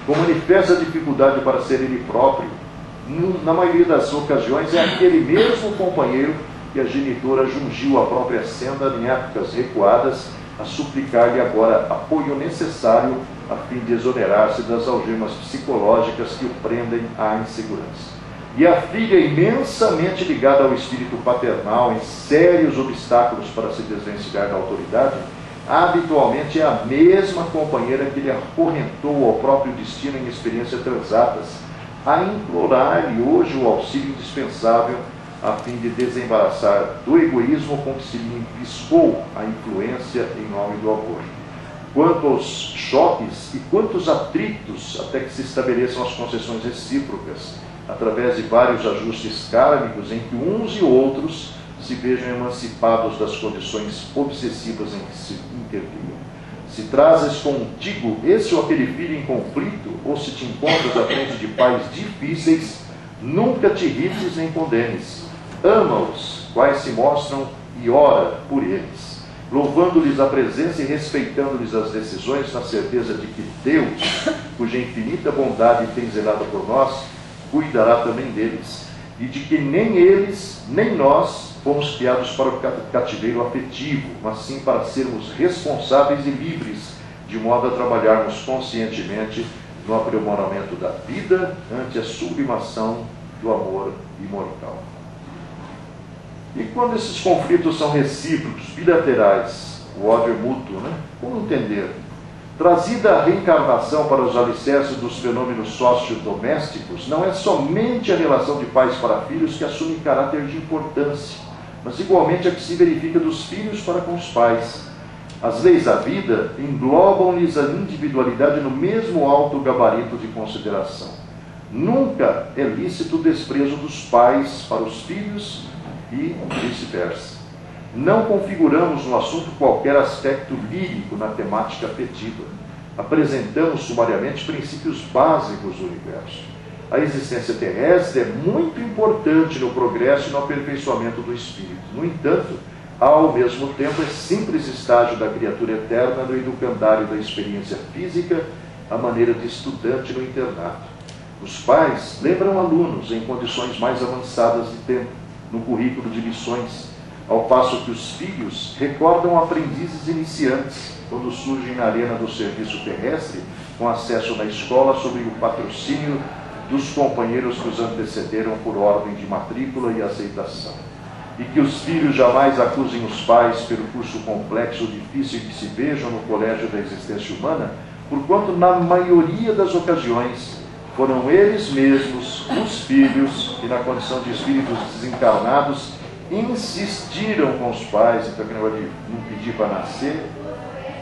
com manifesta dificuldade para ser ele próprio, na maioria das ocasiões é aquele mesmo companheiro que a genitora jungiu à própria senda em épocas recuadas, a suplicar-lhe agora apoio necessário a fim de exonerar-se das algemas psicológicas que o prendem à insegurança. E a filha, imensamente ligada ao espírito paternal, em sérios obstáculos para se desvencilhar da autoridade, habitualmente é a mesma companheira que lhe acorrentou ao próprio destino em experiências transatas, a implorar-lhe hoje o auxílio indispensável a fim de desembaraçar do egoísmo com que se lhe empiscou a influência em nome do amor. Quanto aos choques e quantos atritos até que se estabeleçam as concessões recíprocas, através de vários ajustes kármicos em que uns e outros se vejam emancipados das condições obsessivas em que se interligam. Se trazes contigo esse ou aquele filho em conflito, ou se te encontras à frente de pais difíceis, nunca te irrites nem condenes. Ama-os, quais se mostram, e ora por eles, louvando-lhes a presença e respeitando-lhes as decisões, na certeza de que Deus, cuja infinita bondade tem zelado por nós, cuidará também deles, e de que nem eles, nem nós, fomos criados para o cativeiro afetivo, mas sim para sermos responsáveis e livres, de modo a trabalharmos conscientemente no aprimoramento da vida ante a sublimação do amor imortal. E quando esses conflitos são recíprocos, bilaterais, o ódio é mútuo, como entender? Trazida a reencarnação para os alicerces dos fenômenos sociodomésticos, não é somente a relação de pais para filhos que assume caráter de importância, mas igualmente a que se verifica dos filhos para com os pais. As leis da vida englobam-lhes a individualidade no mesmo alto gabarito de consideração. Nunca é lícito o desprezo dos pais para os filhos e vice-versa. Não configuramos no assunto qualquer aspecto lírico na temática afetiva. Apresentamos sumariamente princípios básicos do universo. A existência terrestre é muito importante no progresso e no aperfeiçoamento do espírito. No entanto, ao mesmo tempo, é simples estágio da criatura eterna no educandário da experiência física, à maneira de estudante no internato. Os pais lembram alunos em condições mais avançadas de tempo, no currículo de lições, ao passo que os filhos recordam aprendizes iniciantes, quando surgem na arena do serviço terrestre, com acesso na escola sob o patrocínio dos companheiros que os antecederam por ordem de matrícula e aceitação. E que os filhos jamais acusem os pais pelo curso complexo ou difícil que se vejam no colégio da existência humana, porquanto, na maioria das ocasiões, foram eles mesmos, os filhos, que na condição de espíritos desencarnados, insistiram com os pais, então que negócio de não pedir para nascer,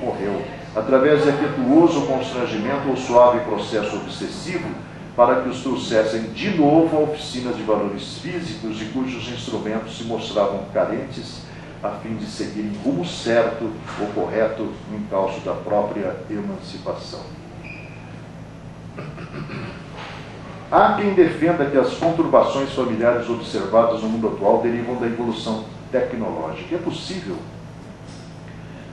morreu, através de afetuoso constrangimento ou suave processo obsessivo, para que os trouxessem de novo a oficinas de valores físicos de cujos instrumentos se mostravam carentes, a fim de seguirem rumo certo ou correto no encalço da própria emancipação. Há quem defenda que as conturbações familiares observadas no mundo atual derivam da evolução tecnológica. É possível.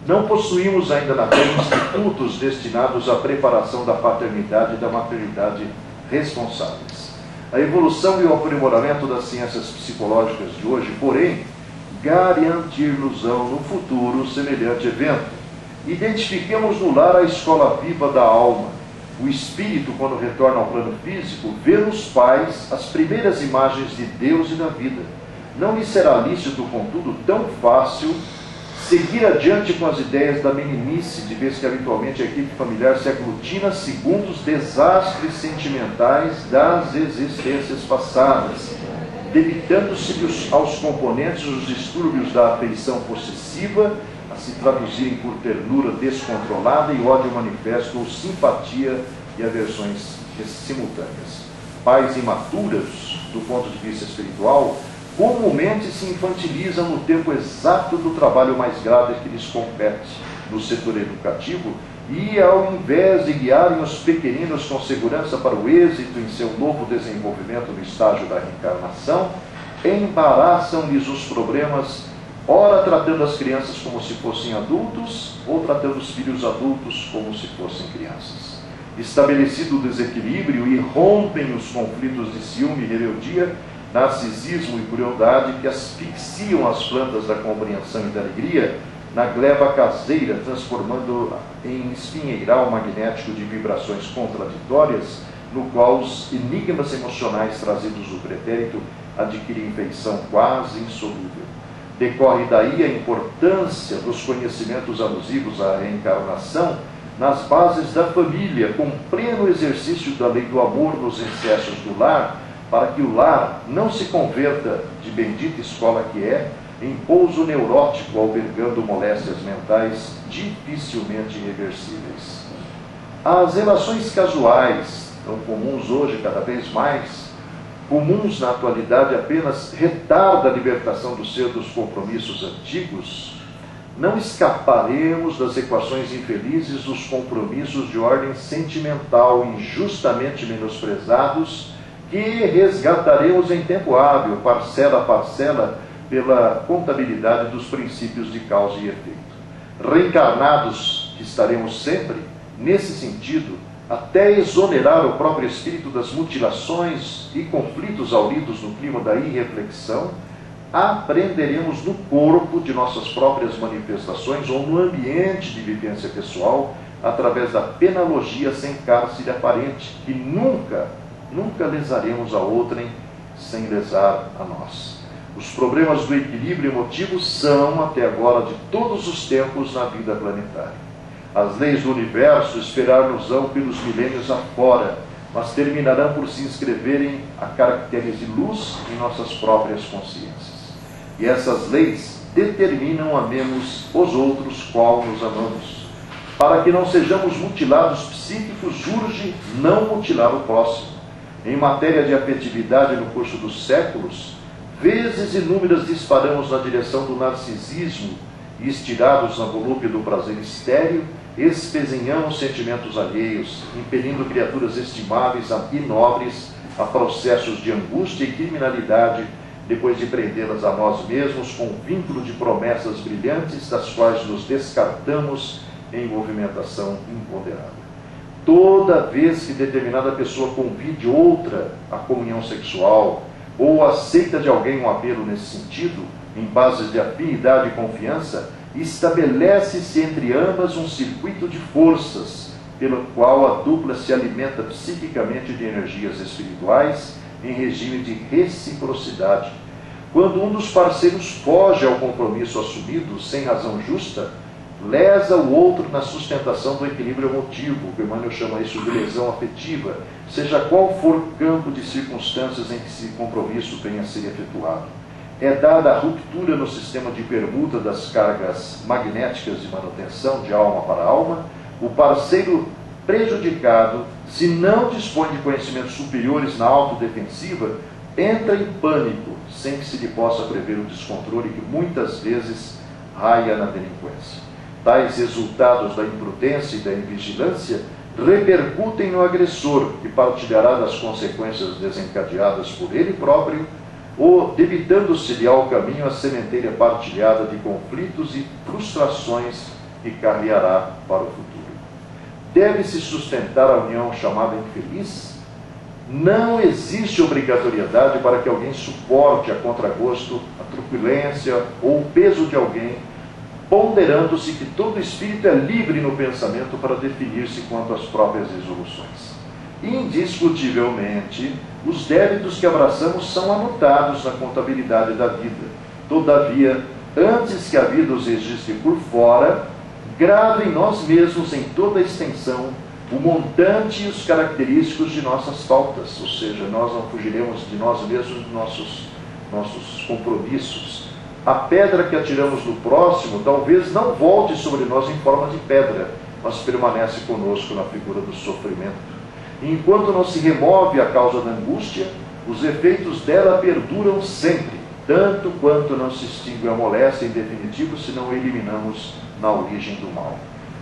Não possuímos ainda na Terra institutos destinados à preparação da paternidade e da maternidade responsáveis. A evolução e o aprimoramento das ciências psicológicas de hoje, porém, garantir-nos-ão no futuro semelhante evento. Identifiquemos no lar a escola viva da alma. O espírito, quando retorna ao plano físico, vê nos pais as primeiras imagens de Deus e da vida. Não lhe será lícito, contudo, tão fácil seguir adiante com as ideias da meninice, de vez que habitualmente a equipe familiar se aglutina segundo os desastres sentimentais das existências passadas, debitando-se aos componentes os distúrbios da afeição possessiva, a se traduzirem por ternura descontrolada e ódio manifesto ou simpatia e aversões simultâneas. Pais imaturos, do ponto de vista espiritual, comumente se infantilizam no tempo exato do trabalho mais grave que lhes compete no setor educativo e, ao invés de guiarem os pequeninos com segurança para o êxito em seu novo desenvolvimento no estágio da reencarnação, embaraçam-lhes os problemas, ora tratando as crianças como se fossem adultos, ou tratando os filhos adultos como se fossem crianças. Estabelecido o desequilíbrio, irrompem os conflitos de ciúme e rebeldia, narcisismo e crueldade que asfixiam as plantas da compreensão e da alegria na gleba caseira, transformando em espinheiral magnético de vibrações contraditórias no qual os enigmas emocionais trazidos do pretérito adquirem feição quase insolúvel. Decorre daí a importância dos conhecimentos alusivos à reencarnação nas bases da família, com pleno exercício da lei do amor nos excessos do lar, para que o lar não se converta, de bendita escola que é, em pouso neurótico, albergando moléstias mentais dificilmente irreversíveis. As relações casuais, tão comuns hoje cada vez mais, comuns na atualidade, apenas retarda a libertação do ser dos compromissos antigos. Não escaparemos das equações infelizes dos compromissos de ordem sentimental injustamente menosprezados, que resgataremos em tempo hábil, parcela a parcela, pela contabilidade dos princípios de causa e efeito. Reencarnados que estaremos sempre, nesse sentido, até exonerar o próprio espírito das mutilações e conflitos auridos no clima da irreflexão, aprenderemos no corpo de nossas próprias manifestações ou no ambiente de vivência pessoal, através da penalogia sem cárcere aparente, que nunca lesaremos a outrem sem lesar a nós. Os problemas do equilíbrio emotivo são, até agora, de todos os tempos na vida planetária. As leis do universo esperar-nos-ão pelos milênios afora, mas terminarão por se inscreverem a caracteres de luz em nossas próprias consciências. E essas leis determinam amemos os outros qual nos amamos. Para que não sejamos mutilados psíquicos, urge não mutilar o próximo. Em matéria de afetividade no curso dos séculos, vezes inúmeras disparamos na direção do narcisismo e, estirados na volúpia do prazer estéril, espezinhamos sentimentos alheios, impelindo criaturas estimáveis e nobres a processos de angústia e criminalidade, depois de prendê-las a nós mesmos com um vínculo de promessas brilhantes, das quais nos descartamos em movimentação imponderável. Toda vez que determinada pessoa convide outra à comunhão sexual, ou aceita de alguém um apelo nesse sentido, em bases de afinidade e confiança, estabelece-se entre ambas um circuito de forças, pelo qual a dupla se alimenta psiquicamente de energias espirituais em regime de reciprocidade. Quando um dos parceiros foge ao compromisso assumido sem razão justa, lesa o outro na sustentação do equilíbrio emotivo, que Emmanuel chama isso de lesão afetiva, seja qual for o campo de circunstâncias em que esse compromisso venha a ser efetuado. É dada a ruptura no sistema de permuta das cargas magnéticas de manutenção de alma para alma, o parceiro prejudicado, se não dispõe de conhecimentos superiores na autodefensiva, entra em pânico, sem que se lhe possa prever o descontrole que muitas vezes raia na delinquência. Tais resultados da imprudência e da invigilância repercutem no agressor, que partilhará das consequências desencadeadas por ele próprio, ou debitando-se-lhe ao caminho a sementeira partilhada de conflitos e frustrações que carreará para o futuro. Deve-se sustentar a união chamada infeliz? Não existe obrigatoriedade para que alguém suporte a contragosto a truculência ou o peso de alguém, ponderando-se que todo espírito é livre no pensamento para definir-se quanto às próprias resoluções. Indiscutivelmente, os débitos que abraçamos são anotados na contabilidade da vida. Todavia, antes que a vida os registre por fora, grave em nós mesmos, em toda a extensão, o montante e os característicos de nossas faltas, ou seja, nós não fugiremos de nós mesmos dos nossos compromissos. A pedra que atiramos no próximo talvez não volte sobre nós em forma de pedra, mas permanece conosco na figura do sofrimento. E enquanto não se remove a causa da angústia, os efeitos dela perduram sempre, tanto quanto não se extingue a moléstia em definitivo, se não eliminamos na origem do mal.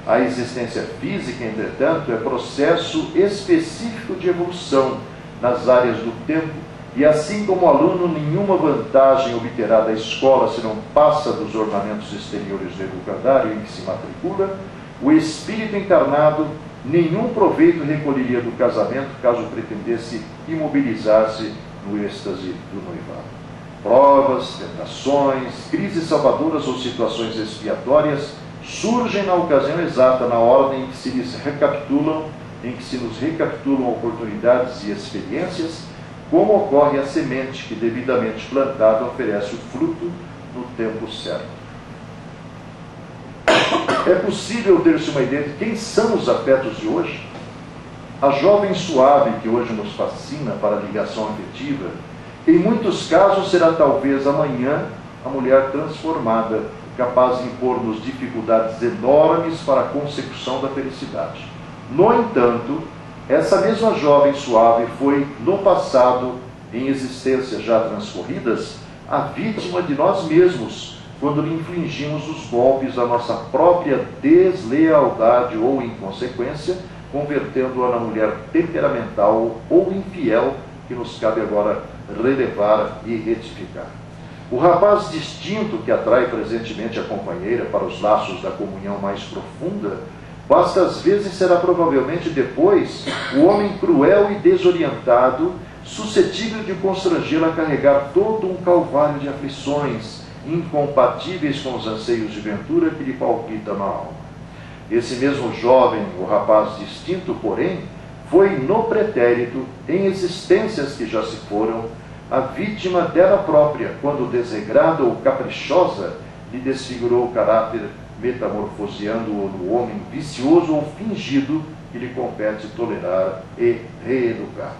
A existência física, entretanto, é processo específico de evolução nas áreas do tempo, e assim como o aluno nenhuma vantagem obterá da escola se não passa dos ornamentos exteriores do educandário em que se matricula, o espírito encarnado nenhum proveito recolheria do casamento caso pretendesse imobilizar-se no êxtase do noivado. Provas, tentações, crises salvadoras ou situações expiatórias surgem na ocasião exata, na ordem em que se lhes recapitulam em que se nos recapitulam oportunidades e experiências, como ocorre a semente que, devidamente plantada, oferece o fruto no tempo certo. É possível ter-se uma ideia de quem são os afetos de hoje? A jovem suave que hoje nos fascina para a ligação afetiva, em muitos casos será talvez amanhã a mulher transformada, capaz de impor-nos dificuldades enormes para a consecução da felicidade. No entanto, essa mesma jovem suave foi, no passado, em existências já transcorridas, a vítima de nós mesmos, quando lhe infligimos os golpes da nossa própria deslealdade ou inconsequência, convertendo-a na mulher temperamental ou infiel que nos cabe agora relevar e retificar. O rapaz distinto que atrai presentemente a companheira para os laços da comunhão mais profunda, bastas vezes será provavelmente depois o homem cruel e desorientado, suscetível de constrangê-la a carregar todo um calvário de aflições, incompatíveis com os anseios de ventura que lhe palpita na alma. Esse mesmo jovem, o rapaz distinto, porém, foi no pretérito, em existências que já se foram, a vítima dela própria, quando desregrada ou caprichosa, lhe desfigurou o caráter, metamorfoseando-o no homem vicioso ou fingido que lhe compete tolerar e reeducar.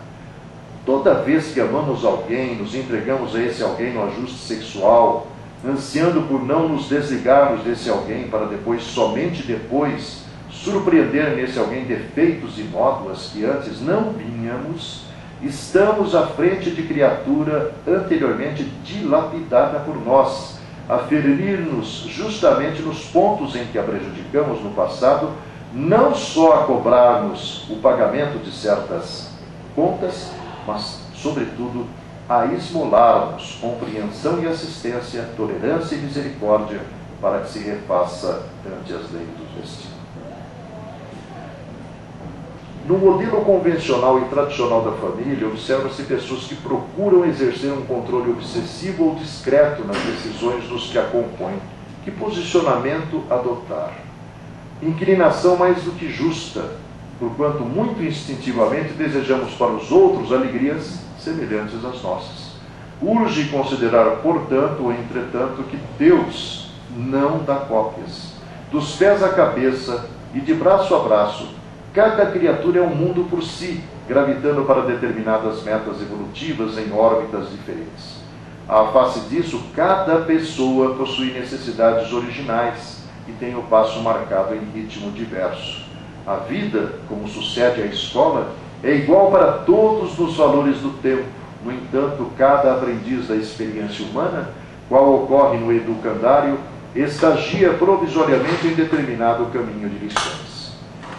Toda vez que amamos alguém, nos entregamos a esse alguém no ajuste sexual, ansiando por não nos desligarmos desse alguém para depois, somente depois, surpreender nesse alguém defeitos e nódoas que antes não vínhamos, estamos à frente de criatura anteriormente dilapidada por nós, a ferir-nos justamente nos pontos em que a prejudicamos no passado, não só a cobrar-nos o pagamento de certas contas, mas, sobretudo, a esmolar-nos compreensão e assistência, tolerância e misericórdia, para que se refaça ante as leis do destino. No modelo convencional e tradicional da família, observa-se pessoas que procuram exercer um controle obsessivo ou discreto nas decisões dos que a compõem. Que posicionamento adotar? Inclinação mais do que justa, porquanto muito instintivamente desejamos para os outros alegrias semelhantes às nossas. Urge considerar, portanto, ou entretanto, que Deus não dá cópias. Dos pés à cabeça e de braço a braço, cada criatura é um mundo por si, gravitando para determinadas metas evolutivas em órbitas diferentes. À face disso, cada pessoa possui necessidades originais e tem o passo marcado em ritmo diverso. A vida, como sucede à escola, é igual para todos nos valores do tempo. No entanto, cada aprendiz da experiência humana, qual ocorre no educandário, estagia provisoriamente em determinado caminho de lições.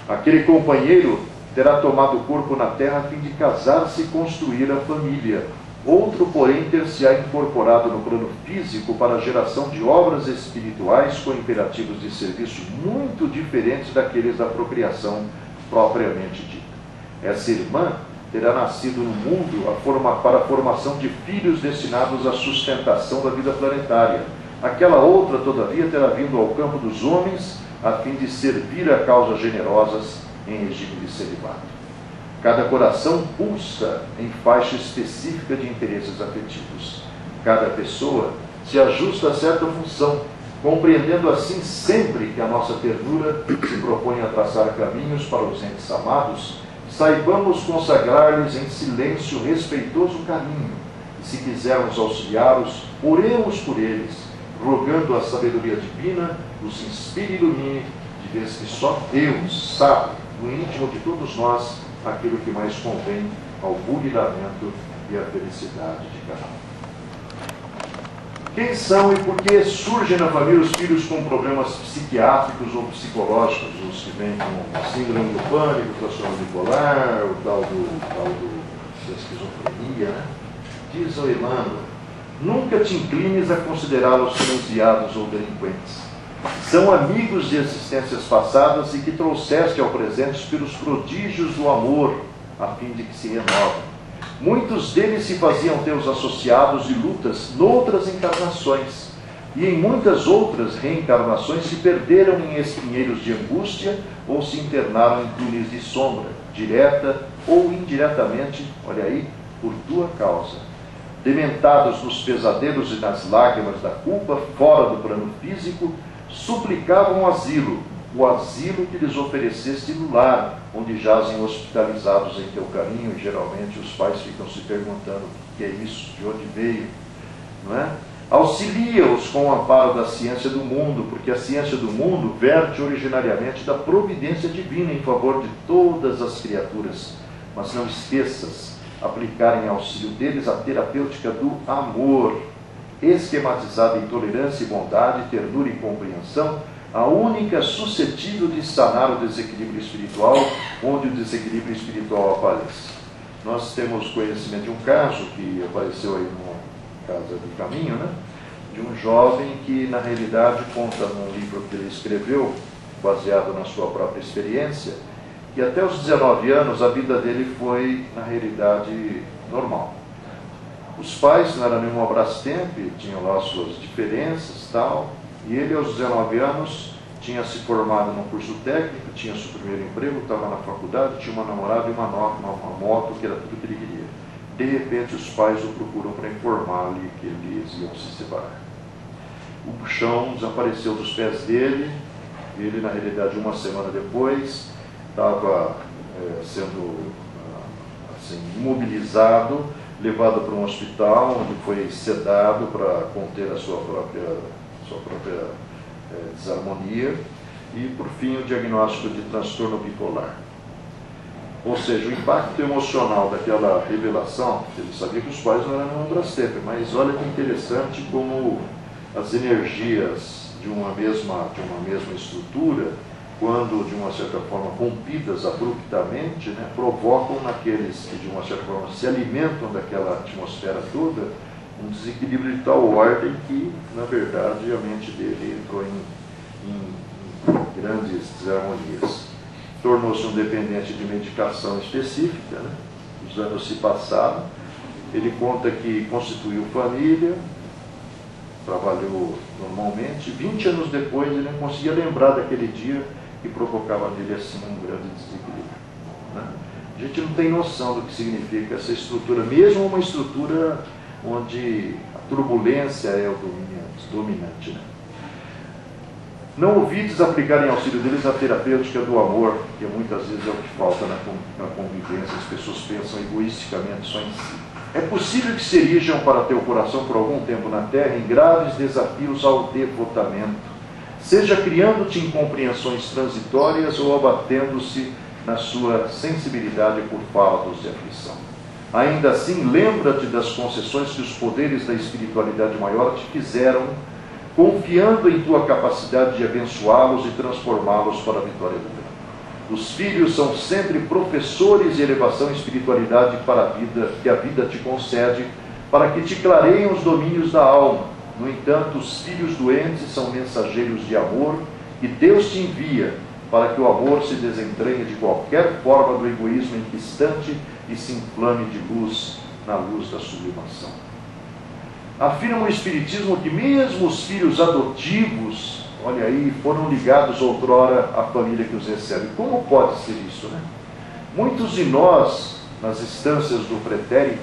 Aquele companheiro terá tomado corpo na terra a fim de casar-se e construir a família. Outro, porém, ter-se-á incorporado no plano físico para a geração de obras espirituais com imperativos de serviço muito diferentes daqueles da procriação propriamente dita. Essa irmã terá nascido no mundo para a formação de filhos destinados à sustentação da vida planetária. Aquela outra, todavia, terá vindo ao campo dos homens a fim de servir a causas generosas em regime de celibato. Cada coração pulsa em faixa específica de interesses afetivos. Cada pessoa se ajusta a certa função, compreendendo assim sempre que a nossa ternura se propõe a traçar caminhos para os entes amados, saibamos consagrar-lhes em silêncio respeitoso carinho, e se quisermos auxiliá-los, oremos por eles, rogando a sabedoria divina os inspire e ilumine, de vez que só Deus sabe, no íntimo de todos nós, aquilo que mais convém ao burilamento e à felicidade de cada um. Quem são e por que surgem na família os filhos com problemas psiquiátricos ou psicológicos? Os que vêm com síndrome do pânico, transtorno bipolar, o tal da esquizofrenia, né? Diz ao Emmanuel: nunca te inclines a considerá-los transviados ou delinquentes. São amigos de existências passadas e que trouxeste ao presente pelos prodígios do amor, a fim de que se renovem. Muitos deles se faziam teus associados de lutas noutras encarnações. e em muitas outras reencarnações se perderam em espinheiros de angústia ou se internaram em túneis de sombra, direta ou indiretamente, olha aí, por tua causa. Dementados nos pesadelos e nas lágrimas da culpa, fora do plano físico, suplicavam asilo, o asilo que lhes ofereceste no lar, onde jazem hospitalizados em teu carinho, e geralmente os pais ficam se perguntando o que é isso, de onde veio, não é? Auxilia-os com o amparo da ciência do mundo, porque a ciência do mundo verte originariamente da providência divina em favor de todas as criaturas, mas não esqueças aplicar em auxílio deles a terapêutica do amor, esquematizada em tolerância e bondade, ternura e compreensão, a única suscetível de sanar o desequilíbrio espiritual, onde o desequilíbrio espiritual aparece. Nós temos conhecimento de um caso que apareceu aí no Casa do Caminho, né? De um jovem que, na realidade, conta num livro que ele escreveu, baseado na sua própria experiência, que até os 19 anos a vida dele foi, na realidade, normal. Os pais não eram nenhum Brastemp, tinham lá suas diferenças e tal, e ele, aos 19 anos, tinha se formado num curso técnico, tinha seu primeiro emprego, estava na faculdade, tinha uma namorada e uma moto, que era tudo que ele queria. De repente, os pais o procuram para informar-lhe que eles iam se separar. O chão desapareceu dos pés dele, ele, na realidade, uma semana depois, estava sendo assim, imobilizado, levado para um hospital, onde foi sedado para conter a sua própria desarmonia, e, por fim, o diagnóstico de transtorno bipolar. Ou seja, o impacto emocional daquela revelação, ele sabia que os pais não eram nenhum Brastemp, mas olha que interessante como as energias de uma mesma estrutura, quando de uma certa forma rompidas abruptamente, né, provocam naqueles que de uma certa forma se alimentam daquela atmosfera toda um desequilíbrio de tal ordem que, na verdade, a mente dele entrou em grandes desarmonias. Tornou-se um dependente de medicação específica, né? Os anos se passaram, ele conta que constituiu família, trabalhou normalmente, 20 anos depois ele não conseguia lembrar daquele dia que provocava nele assim um grande desequilíbrio, né? A gente não tem noção do que significa essa estrutura, mesmo uma estrutura onde a turbulência é o dominante, né? Não ouvides aplicar em auxílio deles a terapêutica do amor, que muitas vezes é o que falta na convivência, as pessoas pensam egoisticamente só em si. É possível que se erijam para teu coração por algum tempo na terra em graves desafios ao devotamento, seja criando-te incompreensões transitórias ou abatendo-se na sua sensibilidade por fardos de aflição. Ainda assim, lembra-te das concessões que os poderes da espiritualidade maior te fizeram, confiando em tua capacidade de abençoá-los e transformá-los para a vitória do bem. Os filhos são sempre professores de elevação e espiritualidade para a vida, que a vida te concede, para que te clareiem os domínios da alma. No entanto, os filhos doentes são mensageiros de amor, que Deus te envia, para que o amor se desentranhe de qualquer forma do egoísmo inquistante e se inflame de luz na luz da sublimação. Afirma o Espiritismo que mesmo os filhos adotivos, olha aí, foram ligados outrora à família que os recebe. Como pode ser isso, né? Muitos de nós, nas instâncias do pretérito,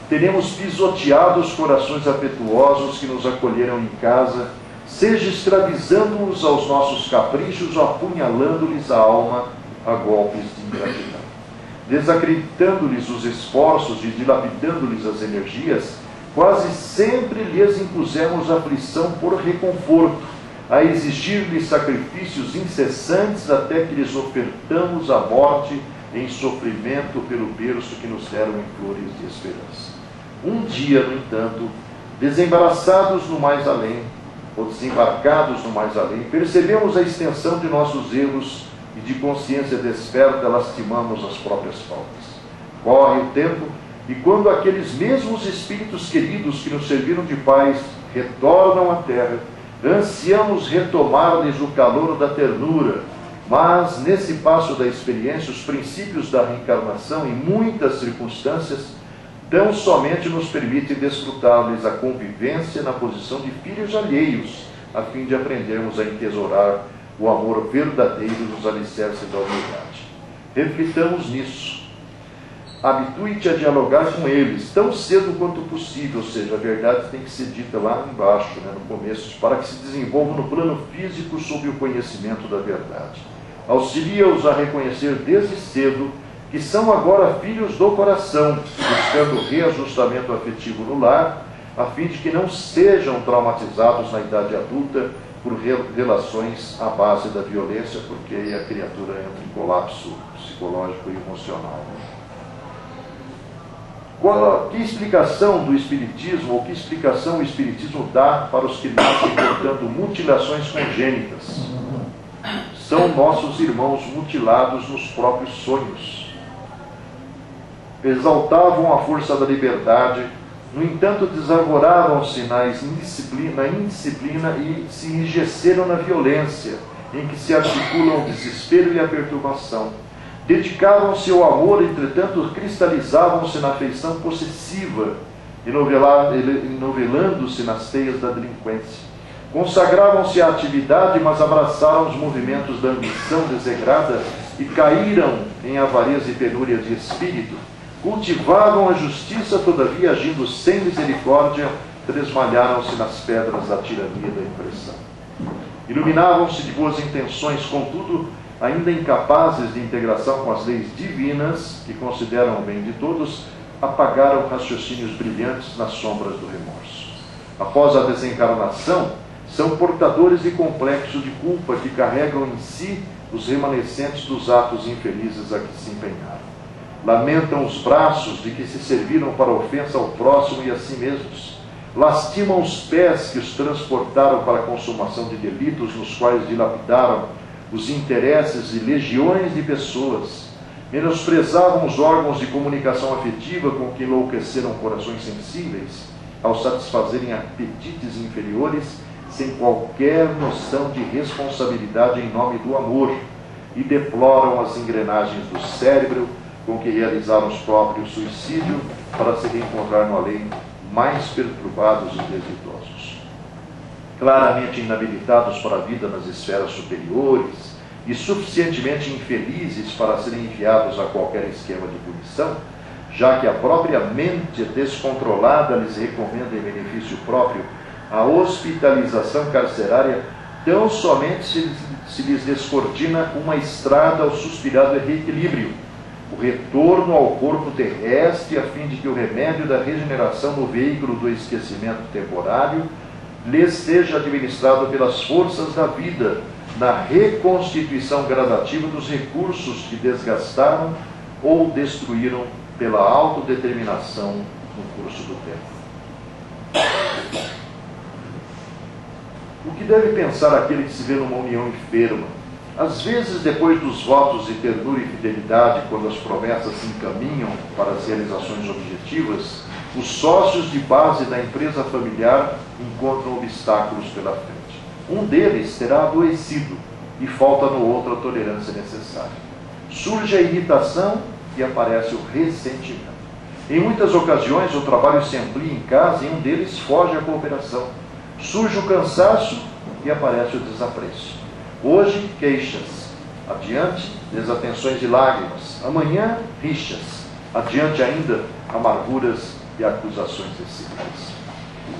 teremos pisoteado os corações afetuosos que nos acolheram em casa, seja escravizando-os aos nossos caprichos ou apunhalando-lhes a alma a golpes de ingratidão. Desacreditando-lhes os esforços e dilapidando-lhes as energias, quase sempre lhes impusemos aflição por reconforto, a exigir-lhes sacrifícios incessantes até que lhes ofertamos a morte em sofrimento pelo berço que nos deram em flores de esperança. Um dia, no entanto, desembaraçados no mais além, ou desembarcados no mais além, percebemos a extensão de nossos erros e de consciência desperta lastimamos as próprias faltas. Corre o tempo, e quando aqueles mesmos espíritos queridos que nos serviram de paz retornam à terra, ansiamos retomar-lhes o calor da ternura, mas nesse passo da experiência, os princípios da reencarnação, em muitas circunstâncias, tão somente nos permite desfrutar-lhes a convivência na posição de filhos alheios, a fim de aprendermos a entesourar o amor verdadeiro nos alicerces da humildade. Reflitamos nisso. Habitue-te a dialogar com eles, tão cedo quanto possível, ou seja, a verdade tem que ser dita lá embaixo, no começo, para que se desenvolva no plano físico sob o conhecimento da verdade. Auxilia-os a reconhecer desde cedo que são agora filhos do coração, buscando reajustamento afetivo no lar, a fim de que não sejam traumatizados na idade adulta por relações à base da violência, porque aí a criatura entra em colapso psicológico e emocional. Que explicação do Espiritismo, ou que explicação o Espiritismo dá para os que nascem portando mutilações congênitas? São nossos irmãos mutilados nos próprios sonhos. Exaltavam a força da liberdade, no entanto desarvoravam-se na indisciplina e se enrijeceram na violência, em que se articulam o desespero e a perturbação. Dedicavam-se ao amor, entretanto cristalizavam-se na afeição possessiva, enovelando-se nas teias da delinquência. Consagravam-se à atividade, mas abraçaram os movimentos da ambição desregrada e caíram em avareza e penúria de espírito. Cultivavam a justiça, todavia, agindo sem misericórdia, tresmalharam-se nas pedras da tirania da impressão. Iluminavam-se de boas intenções, contudo, ainda incapazes de integração com as leis divinas, que consideram o bem de todos, apagaram raciocínios brilhantes nas sombras do remorso. Após a desencarnação, são portadores de complexo de culpa que carregam em si os remanescentes dos atos infelizes a que se empenharam. Lamentam os braços de que se serviram para ofensa ao próximo e a si mesmos. Lastimam os pés que os transportaram para a consumação de delitos nos quais dilapidaram os interesses de legiões de pessoas. Menosprezavam os órgãos de comunicação afetiva com que enlouqueceram corações sensíveis, ao satisfazerem apetites inferiores, sem qualquer noção de responsabilidade em nome do amor, e deploram as engrenagens do cérebro com que realizaram os próprios suicídio para se reencontrar no além mais perturbados e desditosos. Claramente inabilitados para a vida nas esferas superiores e suficientemente infelizes para serem enviados a qualquer esquema de punição, já que a própria mente descontrolada lhes recomenda em benefício próprio a hospitalização carcerária, tão somente se lhes descortina uma estrada ao suspirado reequilíbrio, o retorno ao corpo terrestre, a fim de que o remédio da regeneração no veículo do esquecimento temporário lhes seja administrado pelas forças da vida, na reconstituição gradativa dos recursos que desgastaram ou destruíram pela autodeterminação no curso do tempo. O que deve pensar aquele que se vê numa união enferma? Às vezes, depois dos votos de ternura e fidelidade, quando as promessas se encaminham para as realizações objetivas, os sócios de base da empresa familiar encontram obstáculos pela frente. Um deles terá adoecido e falta no outro a tolerância necessária. Surge a irritação e aparece o ressentimento. Em muitas ocasiões, o trabalho se amplia em casa e um deles foge à cooperação. Surge o cansaço e aparece o desapreço. Hoje, queixas. Adiante, desatenções e lágrimas. Amanhã, rixas. Adiante ainda, amarguras e acusações recíprocas.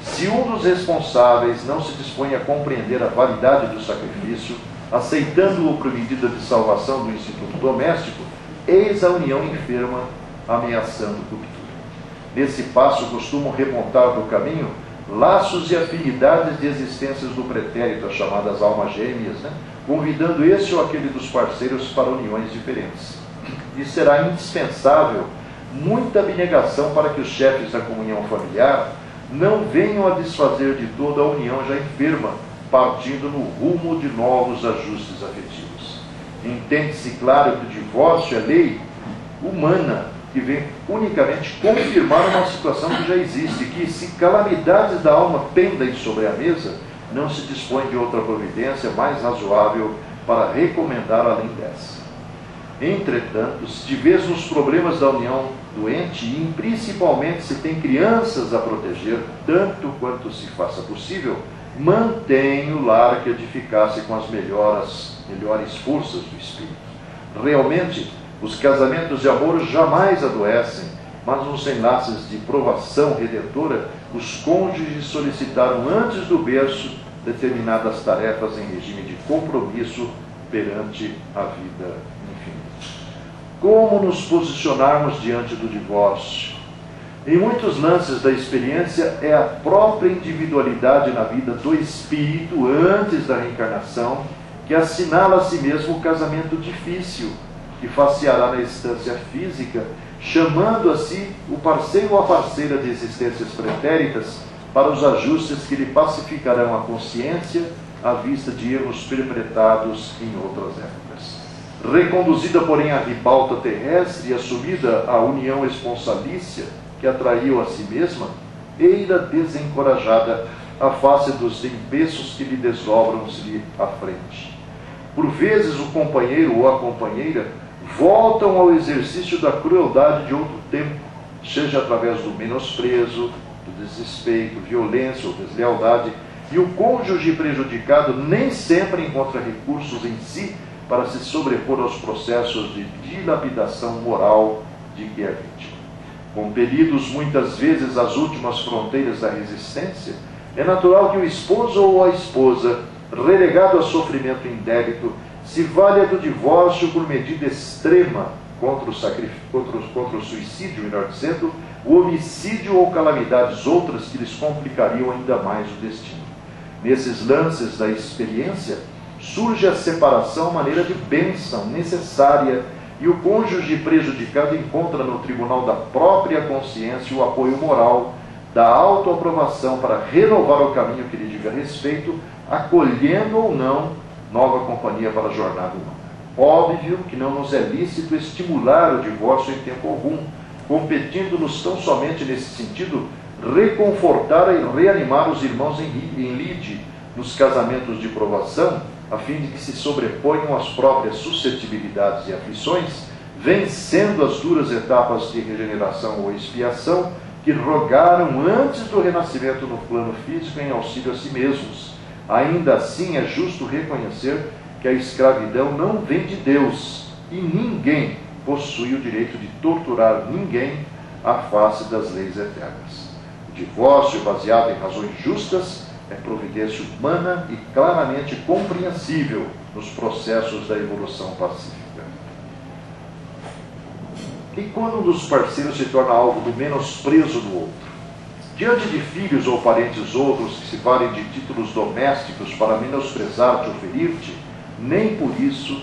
Se um dos responsáveis não se dispõe a compreender a validade do sacrifício, aceitando-o por medida de salvação do instituto doméstico, eis a união enferma ameaçando ruptura. Nesse passo costumam remontar do caminho laços e afinidades de existências do pretérito, as chamadas almas gêmeas, convidando esse ou aquele dos parceiros para uniões diferentes. E será indispensável muita abnegação para que os chefes da comunhão familiar não venham a desfazer de toda a união já enferma, partindo no rumo de novos ajustes afetivos. Entende-se claro que o divórcio é lei humana, que vem unicamente confirmar uma situação que já existe, que se calamidades da alma pendem sobre a mesa, não se dispõe de outra providência mais razoável para recomendar além dessa. Entretanto, se de vez nos problemas da união doente e principalmente se tem crianças a proteger, tanto quanto se faça possível, mantenha o lar que edificasse com as melhores forças do Espírito. Realmente, os casamentos de amor jamais adoecem, mas nos enlaces de provação redentora, os cônjuges solicitaram antes do berço determinadas tarefas em regime de compromisso perante a vida infinita. Como nos posicionarmos diante do divórcio? Em muitos lances da experiência, é a própria individualidade na vida do espírito antes da reencarnação que assinala a si mesmo o casamento difícil, que faceará na instância física, chamando a si o parceiro ou a parceira de existências pretéritas para os ajustes que lhe pacificarão a consciência à vista de erros perpetrados em outras épocas. Reconduzida, porém, à ribalta terrestre e assumida a união esponsalícia que atraiu a si mesma, eira desencorajada à face dos empeços que lhe desdobram-se à frente. Por vezes o companheiro ou a companheira voltam ao exercício da crueldade de outro tempo, seja através do menosprezo, do desrespeito, violência ou deslealdade, e o cônjuge prejudicado nem sempre encontra recursos em si para se sobrepor aos processos de dilapidação moral de que é vítima. Compelidos muitas vezes às últimas fronteiras da resistência, é natural que o esposo ou a esposa, relegado a sofrimento indébito, se valha do divórcio por medida extrema contra o suicídio, melhor dizendo, o homicídio ou calamidades outras que lhes complicariam ainda mais o destino. Nesses lances da experiência, surge a separação maneira de bênção necessária e o cônjuge prejudicado encontra no tribunal da própria consciência o apoio moral da autoaprovação para renovar o caminho que lhe diga respeito, acolhendo ou não nova companhia para a jornada humana. Óbvio que não nos é lícito estimular o divórcio em tempo algum, competindo-nos tão somente nesse sentido reconfortar e reanimar os irmãos em lide nos casamentos de provação, a fim de que se sobreponham às próprias suscetibilidades e aflições, vencendo as duras etapas de regeneração ou expiação que rogaram antes do renascimento no plano físico em auxílio a si mesmos. Ainda assim, é justo reconhecer que a escravidão não vem de Deus e ninguém possui o direito de torturar ninguém à face das leis eternas. O divórcio baseado em razões justas é providência humana e claramente compreensível nos processos da evolução pacífica. E quando um dos parceiros se torna alvo do menosprezo do outro? Diante de filhos ou parentes outros que se valem de títulos domésticos para menosprezar-te ou ferir-te, nem por isso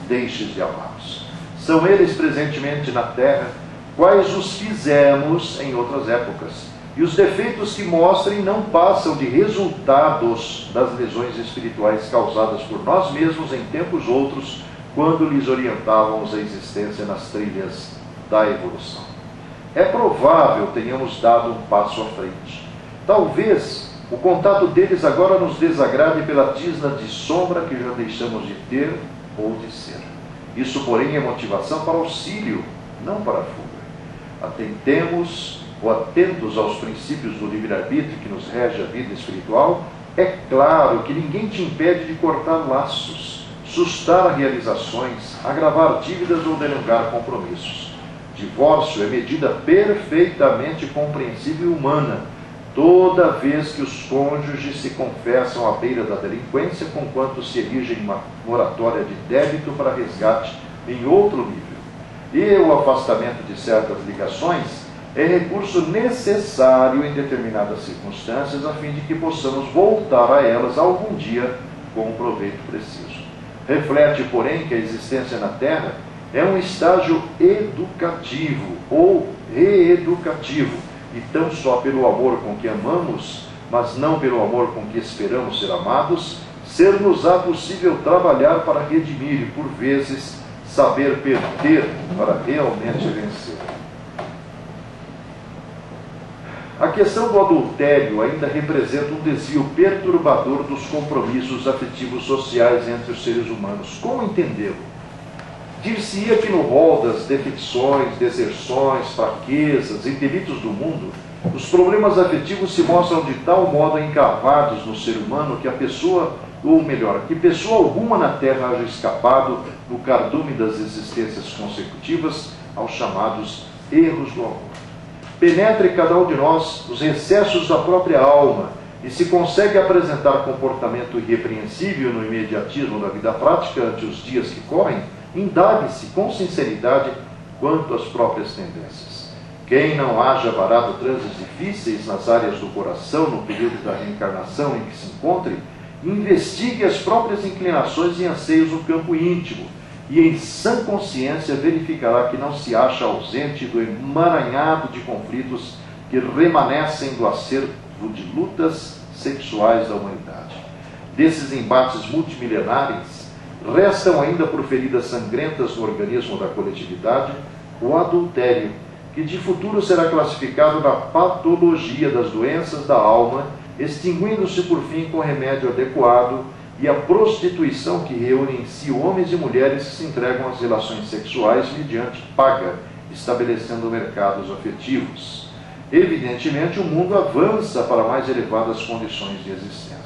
deixes de amá-los. São eles presentemente na terra, quais os fizemos em outras épocas. E os defeitos que mostrem não passam de resultados das lesões espirituais causadas por nós mesmos em tempos outros, quando lhes orientávamos a existência nas trilhas da evolução. É provável tenhamos dado um passo à frente. Talvez o contato deles agora nos desagrade pela tisna de sombra que já deixamos de ter ou de ser. Isso, porém, é motivação para auxílio, não para fuga. Atentemos ou atentos aos princípios do livre-arbítrio que nos rege a vida espiritual, é claro que ninguém te impede de cortar laços, sustar realizações, agravar dívidas ou delongar compromissos. Divórcio é medida perfeitamente compreensível e humana, toda vez que os cônjuges se confessam à beira da delinquência, conquanto se erigem uma moratória de débito para resgate em outro nível. E o afastamento de certas ligações é recurso necessário em determinadas circunstâncias, a fim de que possamos voltar a elas algum dia com um proveito preciso. Reflete, porém, que a existência na Terra é um estágio educativo ou reeducativo, e tão só pelo amor com que amamos, mas não pelo amor com que esperamos ser amados, ser-nos-á possível trabalhar para redimir e, por vezes, saber perder para realmente vencer. A questão do adultério ainda representa um desvio perturbador dos compromissos afetivos sociais entre os seres humanos. Como entendê-lo? Dir-se-ia que no rol das defecções, deserções, fraquezas e delitos do mundo, os problemas afetivos se mostram de tal modo encravados no ser humano que a pessoa, ou melhor, que pessoa alguma na Terra haja escapado no cardume das existências consecutivas aos chamados erros do amor. Penetre cada um de nós os recessos da própria alma e se consegue apresentar comportamento irrepreensível no imediatismo da vida prática ante os dias que correm, indague-se com sinceridade quanto às próprias tendências. Quem não haja varado transes difíceis nas áreas do coração no período da reencarnação em que se encontre, investigue as próprias inclinações e anseios no campo íntimo e em sã consciência verificará que não se acha ausente do emaranhado de conflitos que remanescem do acervo de lutas sexuais da humanidade. Desses embates multimilenares, restam ainda por feridas sangrentas no organismo da coletividade o adultério, que de futuro será classificado na patologia das doenças da alma, extinguindo-se por fim com remédio adequado, e a prostituição que reúne em si homens e mulheres que se entregam às relações sexuais mediante paga, estabelecendo mercados afetivos. Evidentemente, o mundo avança para mais elevadas condições de existência.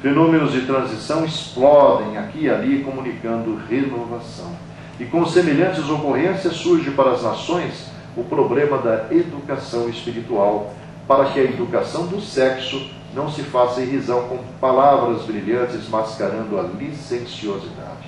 Fenômenos de transição explodem aqui e ali, comunicando renovação. E com semelhantes ocorrências surge para as nações o problema da educação espiritual, para que a educação do sexo não se faça irrisão com palavras brilhantes mascarando a licenciosidade.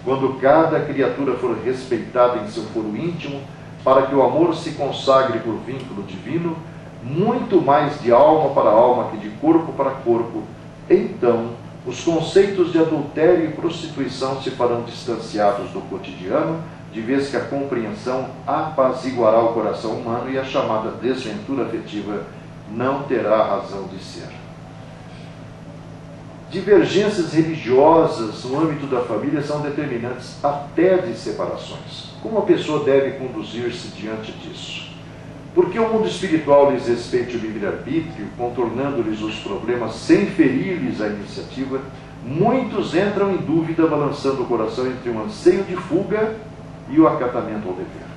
Quando cada criatura for respeitada em seu foro íntimo, para que o amor se consagre por vínculo divino, muito mais de alma para alma que de corpo para corpo, então os conceitos de adultério e prostituição se farão distanciados do cotidiano, de vez que a compreensão apaziguará o coração humano e a chamada desventura afetiva não terá razão de ser. Divergências religiosas no âmbito da família são determinantes até de separações. Como a pessoa deve conduzir-se diante disso? Porque o mundo espiritual lhes respeite o livre-arbítrio, contornando-lhes os problemas sem ferir-lhes a iniciativa, muitos entram em dúvida, balançando o coração entre um anseio de fuga e o acatamento ao dever.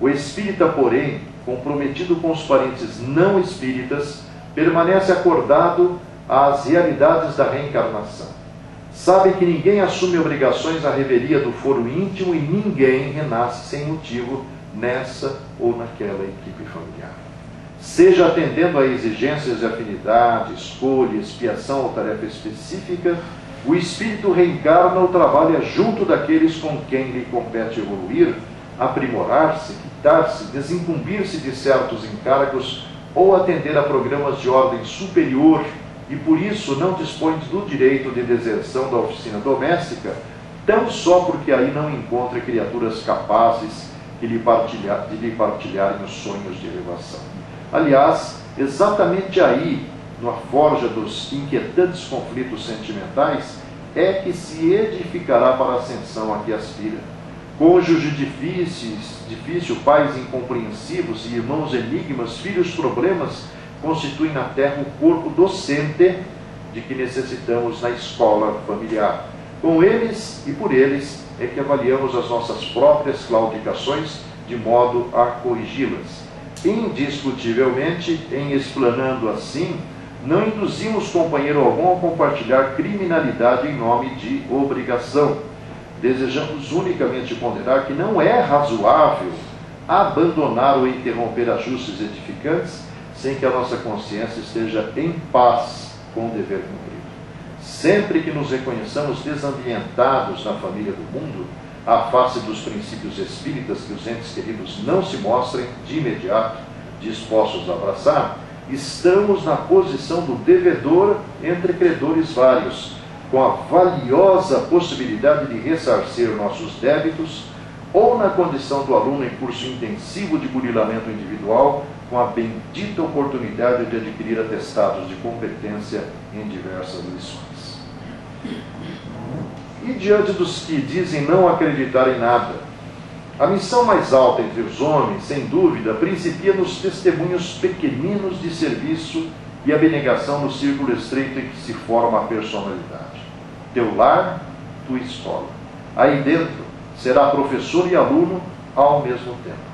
O espírita, porém, comprometido com os parentes não espíritas, permanece acordado às realidades da reencarnação. Sabe que ninguém assume obrigações à revelia do foro íntimo e ninguém renasce sem motivo nessa ou naquela equipe familiar. Seja atendendo a exigências de afinidade, escolha, expiação ou tarefa específica, o espírito reencarna ou trabalha junto daqueles com quem lhe compete evoluir, aprimorar-se, quitar-se, desincumbir-se de certos encargos ou atender a programas de ordem superior e por isso não dispõe do direito de deserção da oficina doméstica, tão só porque aí não encontra criaturas capazes de lhe partilharem os sonhos de elevação. Aliás, exatamente aí, na forja dos inquietantes conflitos sentimentais, é que se edificará para a ascensão a que aspira. Cônjuge difícil, pais incompreensivos e irmãos enigmas, filhos problemas, constituem na Terra o corpo docente de que necessitamos na escola familiar. Com eles e por eles é que avaliamos as nossas próprias claudicações de modo a corrigi-las. Indiscutivelmente, em explanando assim, não induzimos companheiro algum a compartilhar criminalidade em nome de obrigação. Desejamos unicamente ponderar que não é razoável abandonar ou interromper ajustes edificantes sem que a nossa consciência esteja em paz com o dever cumprido. Sempre que nos reconheçamos desambientados na família do mundo, à face dos princípios espíritas que os entes queridos não se mostrem de imediato dispostos a abraçar, estamos na posição do devedor entre credores vários, com a valiosa possibilidade de ressarcir nossos débitos, ou na condição do aluno em curso intensivo de burilamento individual, com a bendita oportunidade de adquirir atestados de competência em diversas lições. E diante dos que dizem não acreditar em nada, a missão mais alta entre os homens, sem dúvida, principia nos testemunhos pequeninos de serviço e abnegação no círculo estreito em que se forma a personalidade. Teu lar, tua escola. Aí dentro, Será professor e aluno ao mesmo tempo.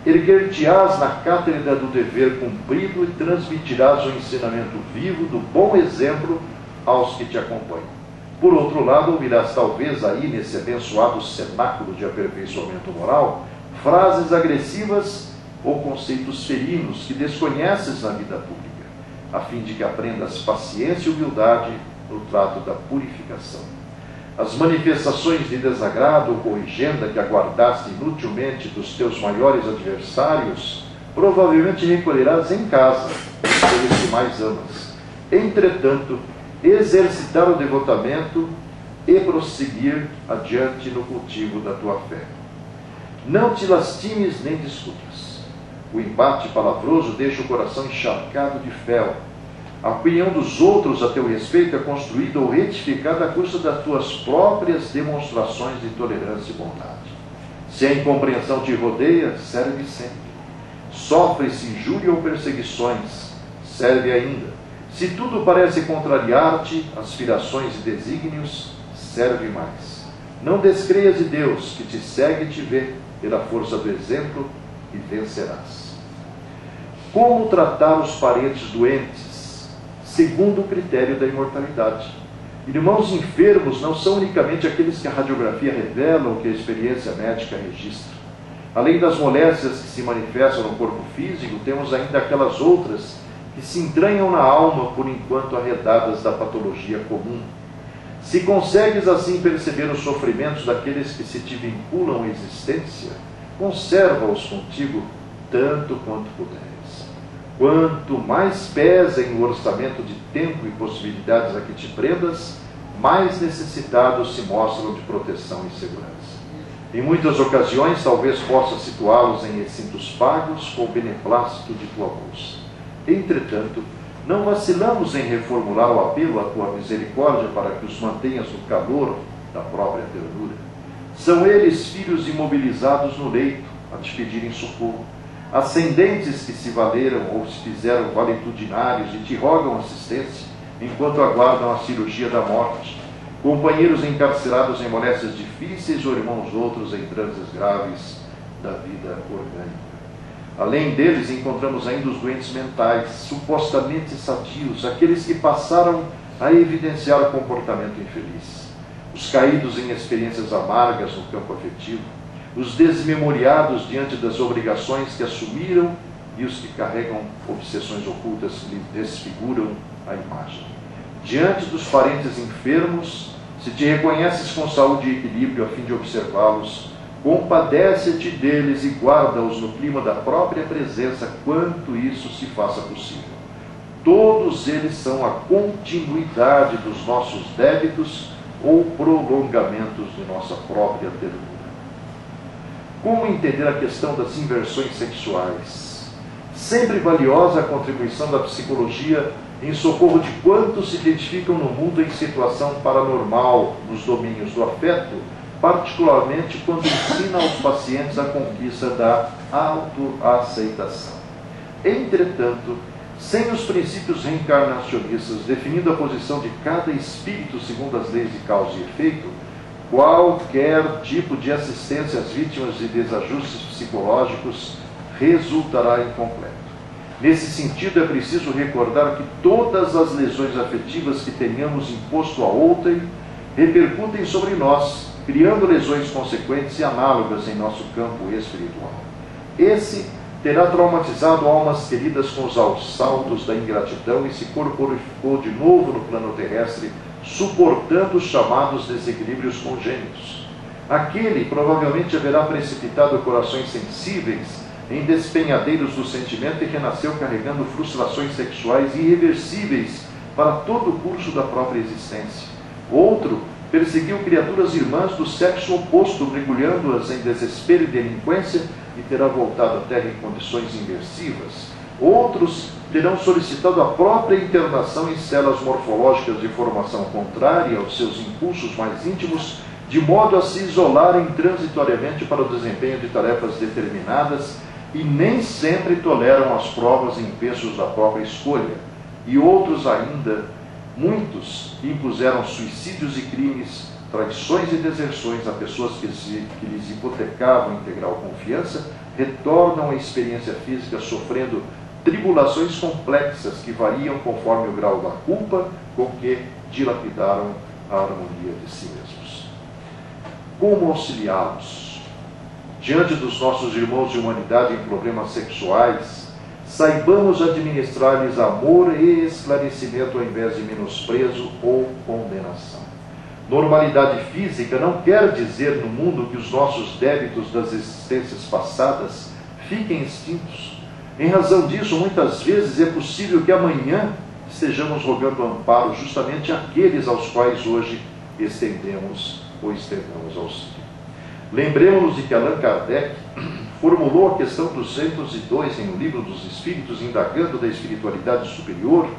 Erguer-te-ás na cátedra do dever cumprido e transmitirás o ensinamento vivo do bom exemplo aos que te acompanham. Por outro lado, ouvirás talvez aí, nesse abençoado cenáculo de aperfeiçoamento moral, frases agressivas ou conceitos ferinos que desconheces na vida pública, a fim de que aprendas paciência e humildade no trato da purificação. As manifestações de desagrado ou corrigenda que aguardaste inutilmente dos teus maiores adversários, provavelmente recolherás em casa, aqueles que mais amas. Entretanto, exercitar o devotamento e prosseguir adiante no cultivo da tua fé. Não te lastimes nem discutas. O embate palavroso deixa o coração encharcado de fel. A opinião dos outros a teu respeito é construída ou retificada à custa das tuas próprias demonstrações de tolerância e bondade. Se a incompreensão te rodeia, serve sempre. Sofre-se injúria ou perseguições, serve ainda. Se tudo parece contrariar-te, aspirações e desígnios, serve mais. Não descreias de Deus, que te segue e te vê, pela força do exemplo, e vencerás. Como tratar os parentes doentes? Segundo o critério da imortalidade. Irmãos enfermos não são unicamente aqueles que a radiografia revela ou que a experiência médica registra. Além das moléstias que se manifestam no corpo físico, temos ainda aquelas outras que se entranham na alma por enquanto arredadas da patologia comum. Se consegues assim perceber os sofrimentos daqueles que se te vinculam à existência, conserva-os contigo tanto quanto puderes. Quanto mais pesem o orçamento de tempo e possibilidades a que te prendas, mais necessitados se mostram de proteção e segurança. Em muitas ocasiões, talvez possas situá-los em recintos pagos com o beneplácito de tua bolsa. Entretanto, não vacilamos em reformular o apelo à tua misericórdia para que os mantenhas no calor da própria ternura. São eles filhos imobilizados no leito, a te pedirem socorro. Ascendentes que se valeram ou se fizeram valentudinários e te rogam assistência, enquanto aguardam a cirurgia da morte. Companheiros encarcerados em moléstias difíceis ou irmãos outros em transes graves da vida orgânica. Além deles, encontramos ainda os doentes mentais, supostamente sadios, aqueles que passaram a evidenciar o comportamento infeliz. Os caídos em experiências amargas no campo afetivo, os desmemoriados diante das obrigações que assumiram e os que carregam obsessões ocultas que lhes desfiguram a imagem. Diante dos parentes enfermos, se te reconheces com saúde e equilíbrio a fim de observá-los, compadece-te deles e guarda-os no clima da própria presença, quanto isso se faça possível. Todos eles são a continuidade dos nossos débitos ou prolongamentos de nossa própria ternura. Como entender a questão das inversões sexuais? Sempre valiosa a contribuição da psicologia em socorro de quantos se identificam no mundo em situação paranormal nos domínios do afeto, particularmente quando ensina aos pacientes a conquista da autoaceitação. Entretanto, sem os princípios reencarnacionistas definindo a posição de cada espírito segundo as leis de causa e efeito, qualquer tipo de assistência às vítimas de desajustes psicológicos resultará incompleto. Nesse sentido, é preciso recordar que todas as lesões afetivas que tenhamos imposto a outrem repercutem sobre nós, criando lesões consequentes e análogas em nosso campo espiritual. Esse terá traumatizado almas queridas com os assaltos da ingratidão e se corporificou de novo no plano terrestre, suportando os chamados desequilíbrios congênitos. Aquele provavelmente haverá precipitado corações sensíveis em despenhadeiros do sentimento e renasceu carregando frustrações sexuais irreversíveis para todo o curso da própria existência. Outro perseguiu criaturas irmãs do sexo oposto, mergulhando-as em desespero e delinquência, e terá voltado à Terra em condições inversivas. Outros terão solicitado a própria internação em celas morfológicas de formação contrária aos seus impulsos mais íntimos, de modo a se isolarem transitoriamente para o desempenho de tarefas determinadas e nem sempre toleram as provas e empeços da própria escolha. E outros ainda, muitos, impuseram suicídios e crimes traições e deserções a pessoas que lhes hipotecavam integral confiança, retornam à experiência física sofrendo tribulações complexas que variam conforme o grau da culpa com que dilapidaram a harmonia de si mesmos. Como auxiliá-los? Diante dos nossos irmãos de humanidade em problemas sexuais, saibamos administrar-lhes amor e esclarecimento ao invés de menosprezo ou condenação. Normalidade física não quer dizer no mundo que os nossos débitos das existências passadas fiquem extintos. Em razão disso, muitas vezes é possível que amanhã estejamos rogando amparo justamente àqueles aos quais hoje estendemos auxílio. Lembremos-nos de que Allan Kardec formulou a questão 202 em O Livro dos Espíritos, indagando da espiritualidade superior,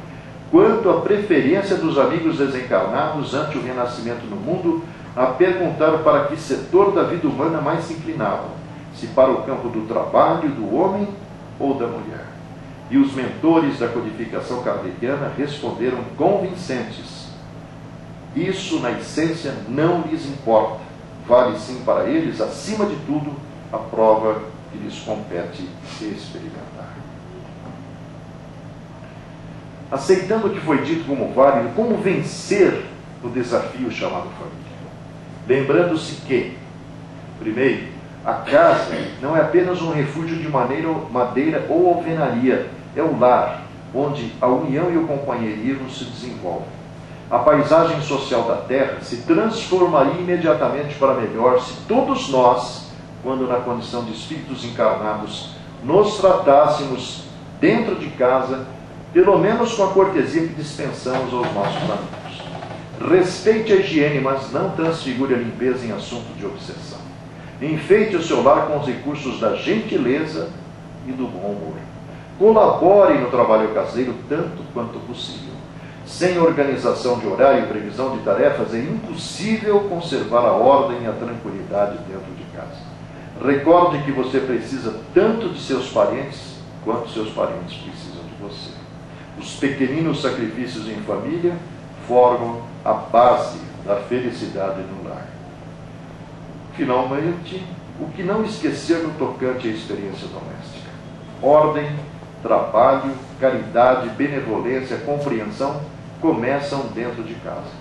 quanto à preferência dos amigos desencarnados ante o renascimento no mundo, a perguntar para que setor da vida humana mais se inclinavam, se para o campo do trabalho do homem ou da mulher. E os mentores da codificação kardeciana responderam convincentes: isso, na essência, não lhes importa. Vale sim para eles, acima de tudo, a prova que lhes compete experimentar. Aceitando o que foi dito como válido, como vencer o desafio chamado família? Lembrando-se que, primeiro, a casa não é apenas um refúgio de madeira ou alvenaria, é o lar, onde a união e o companheirismo se desenvolvem. A paisagem social da Terra se transformaria imediatamente para melhor se todos nós, quando na condição de espíritos encarnados, nos tratássemos dentro de casa, pelo menos com a cortesia que dispensamos aos nossos amigos. Respeite a higiene, mas não transfigure a limpeza em assunto de obsessão. Enfeite o seu lar com os recursos da gentileza e do bom humor. Colabore no trabalho caseiro tanto quanto possível. Sem organização de horário e previsão de tarefas, é impossível conservar a ordem e a tranquilidade dentro de casa. Recorde que você precisa tanto de seus parentes quanto seus parentes precisam de você. Os pequeninos sacrifícios em família formam a base da felicidade no lar. Finalmente, o que não esquecer no tocante à experiência doméstica? Ordem, trabalho, caridade, benevolência, compreensão começam dentro de casa.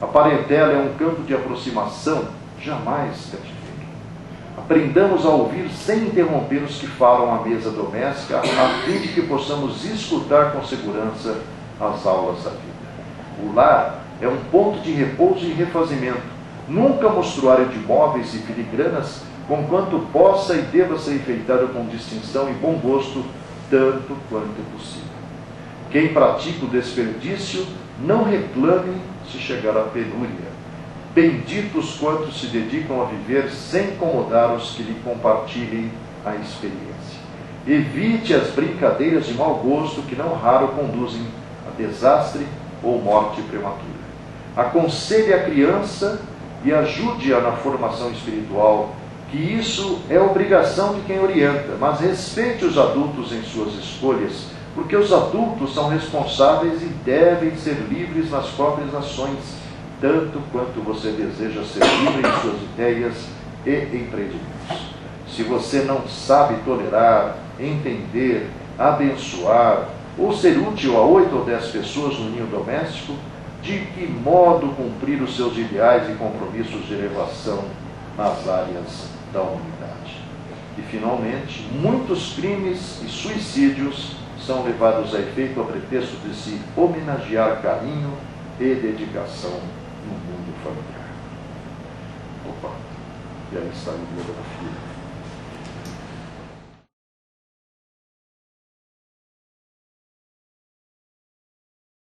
A parentela é um campo de aproximação jamais cativeiro. Aprendamos a ouvir sem interromper os que falam à mesa doméstica, a fim de que possamos escutar com segurança as aulas da vida. O lar é um ponto de repouso e refazimento, nunca mostruário de móveis e filigranas, conquanto possa e deva ser enfeitado com distinção e bom gosto, tanto quanto possível. Quem pratica o desperdício, não reclame se chegar à penúria. Benditos quantos se dedicam a viver sem incomodar os que lhe compartilhem a experiência. Evite as brincadeiras de mau gosto que não raro conduzem a desastre ou morte prematura. Aconselhe a criança e ajude-a na formação espiritual, que isso é obrigação de quem orienta, mas respeite os adultos em suas escolhas, porque os adultos são responsáveis e devem ser livres nas próprias ações, tanto quanto você deseja ser livre em suas ideias e empreendimentos. Se você não sabe tolerar, entender, abençoar ou ser útil a 8 ou 10 pessoas no ninho doméstico, de que modo cumprir os seus ideais e compromissos de elevação nas áreas da humanidade? E, finalmente, muitos crimes e suicídios são levados a efeito a pretexto de se homenagear carinho e dedicação no mundo familiar. Opa, e aí está o livro da filha.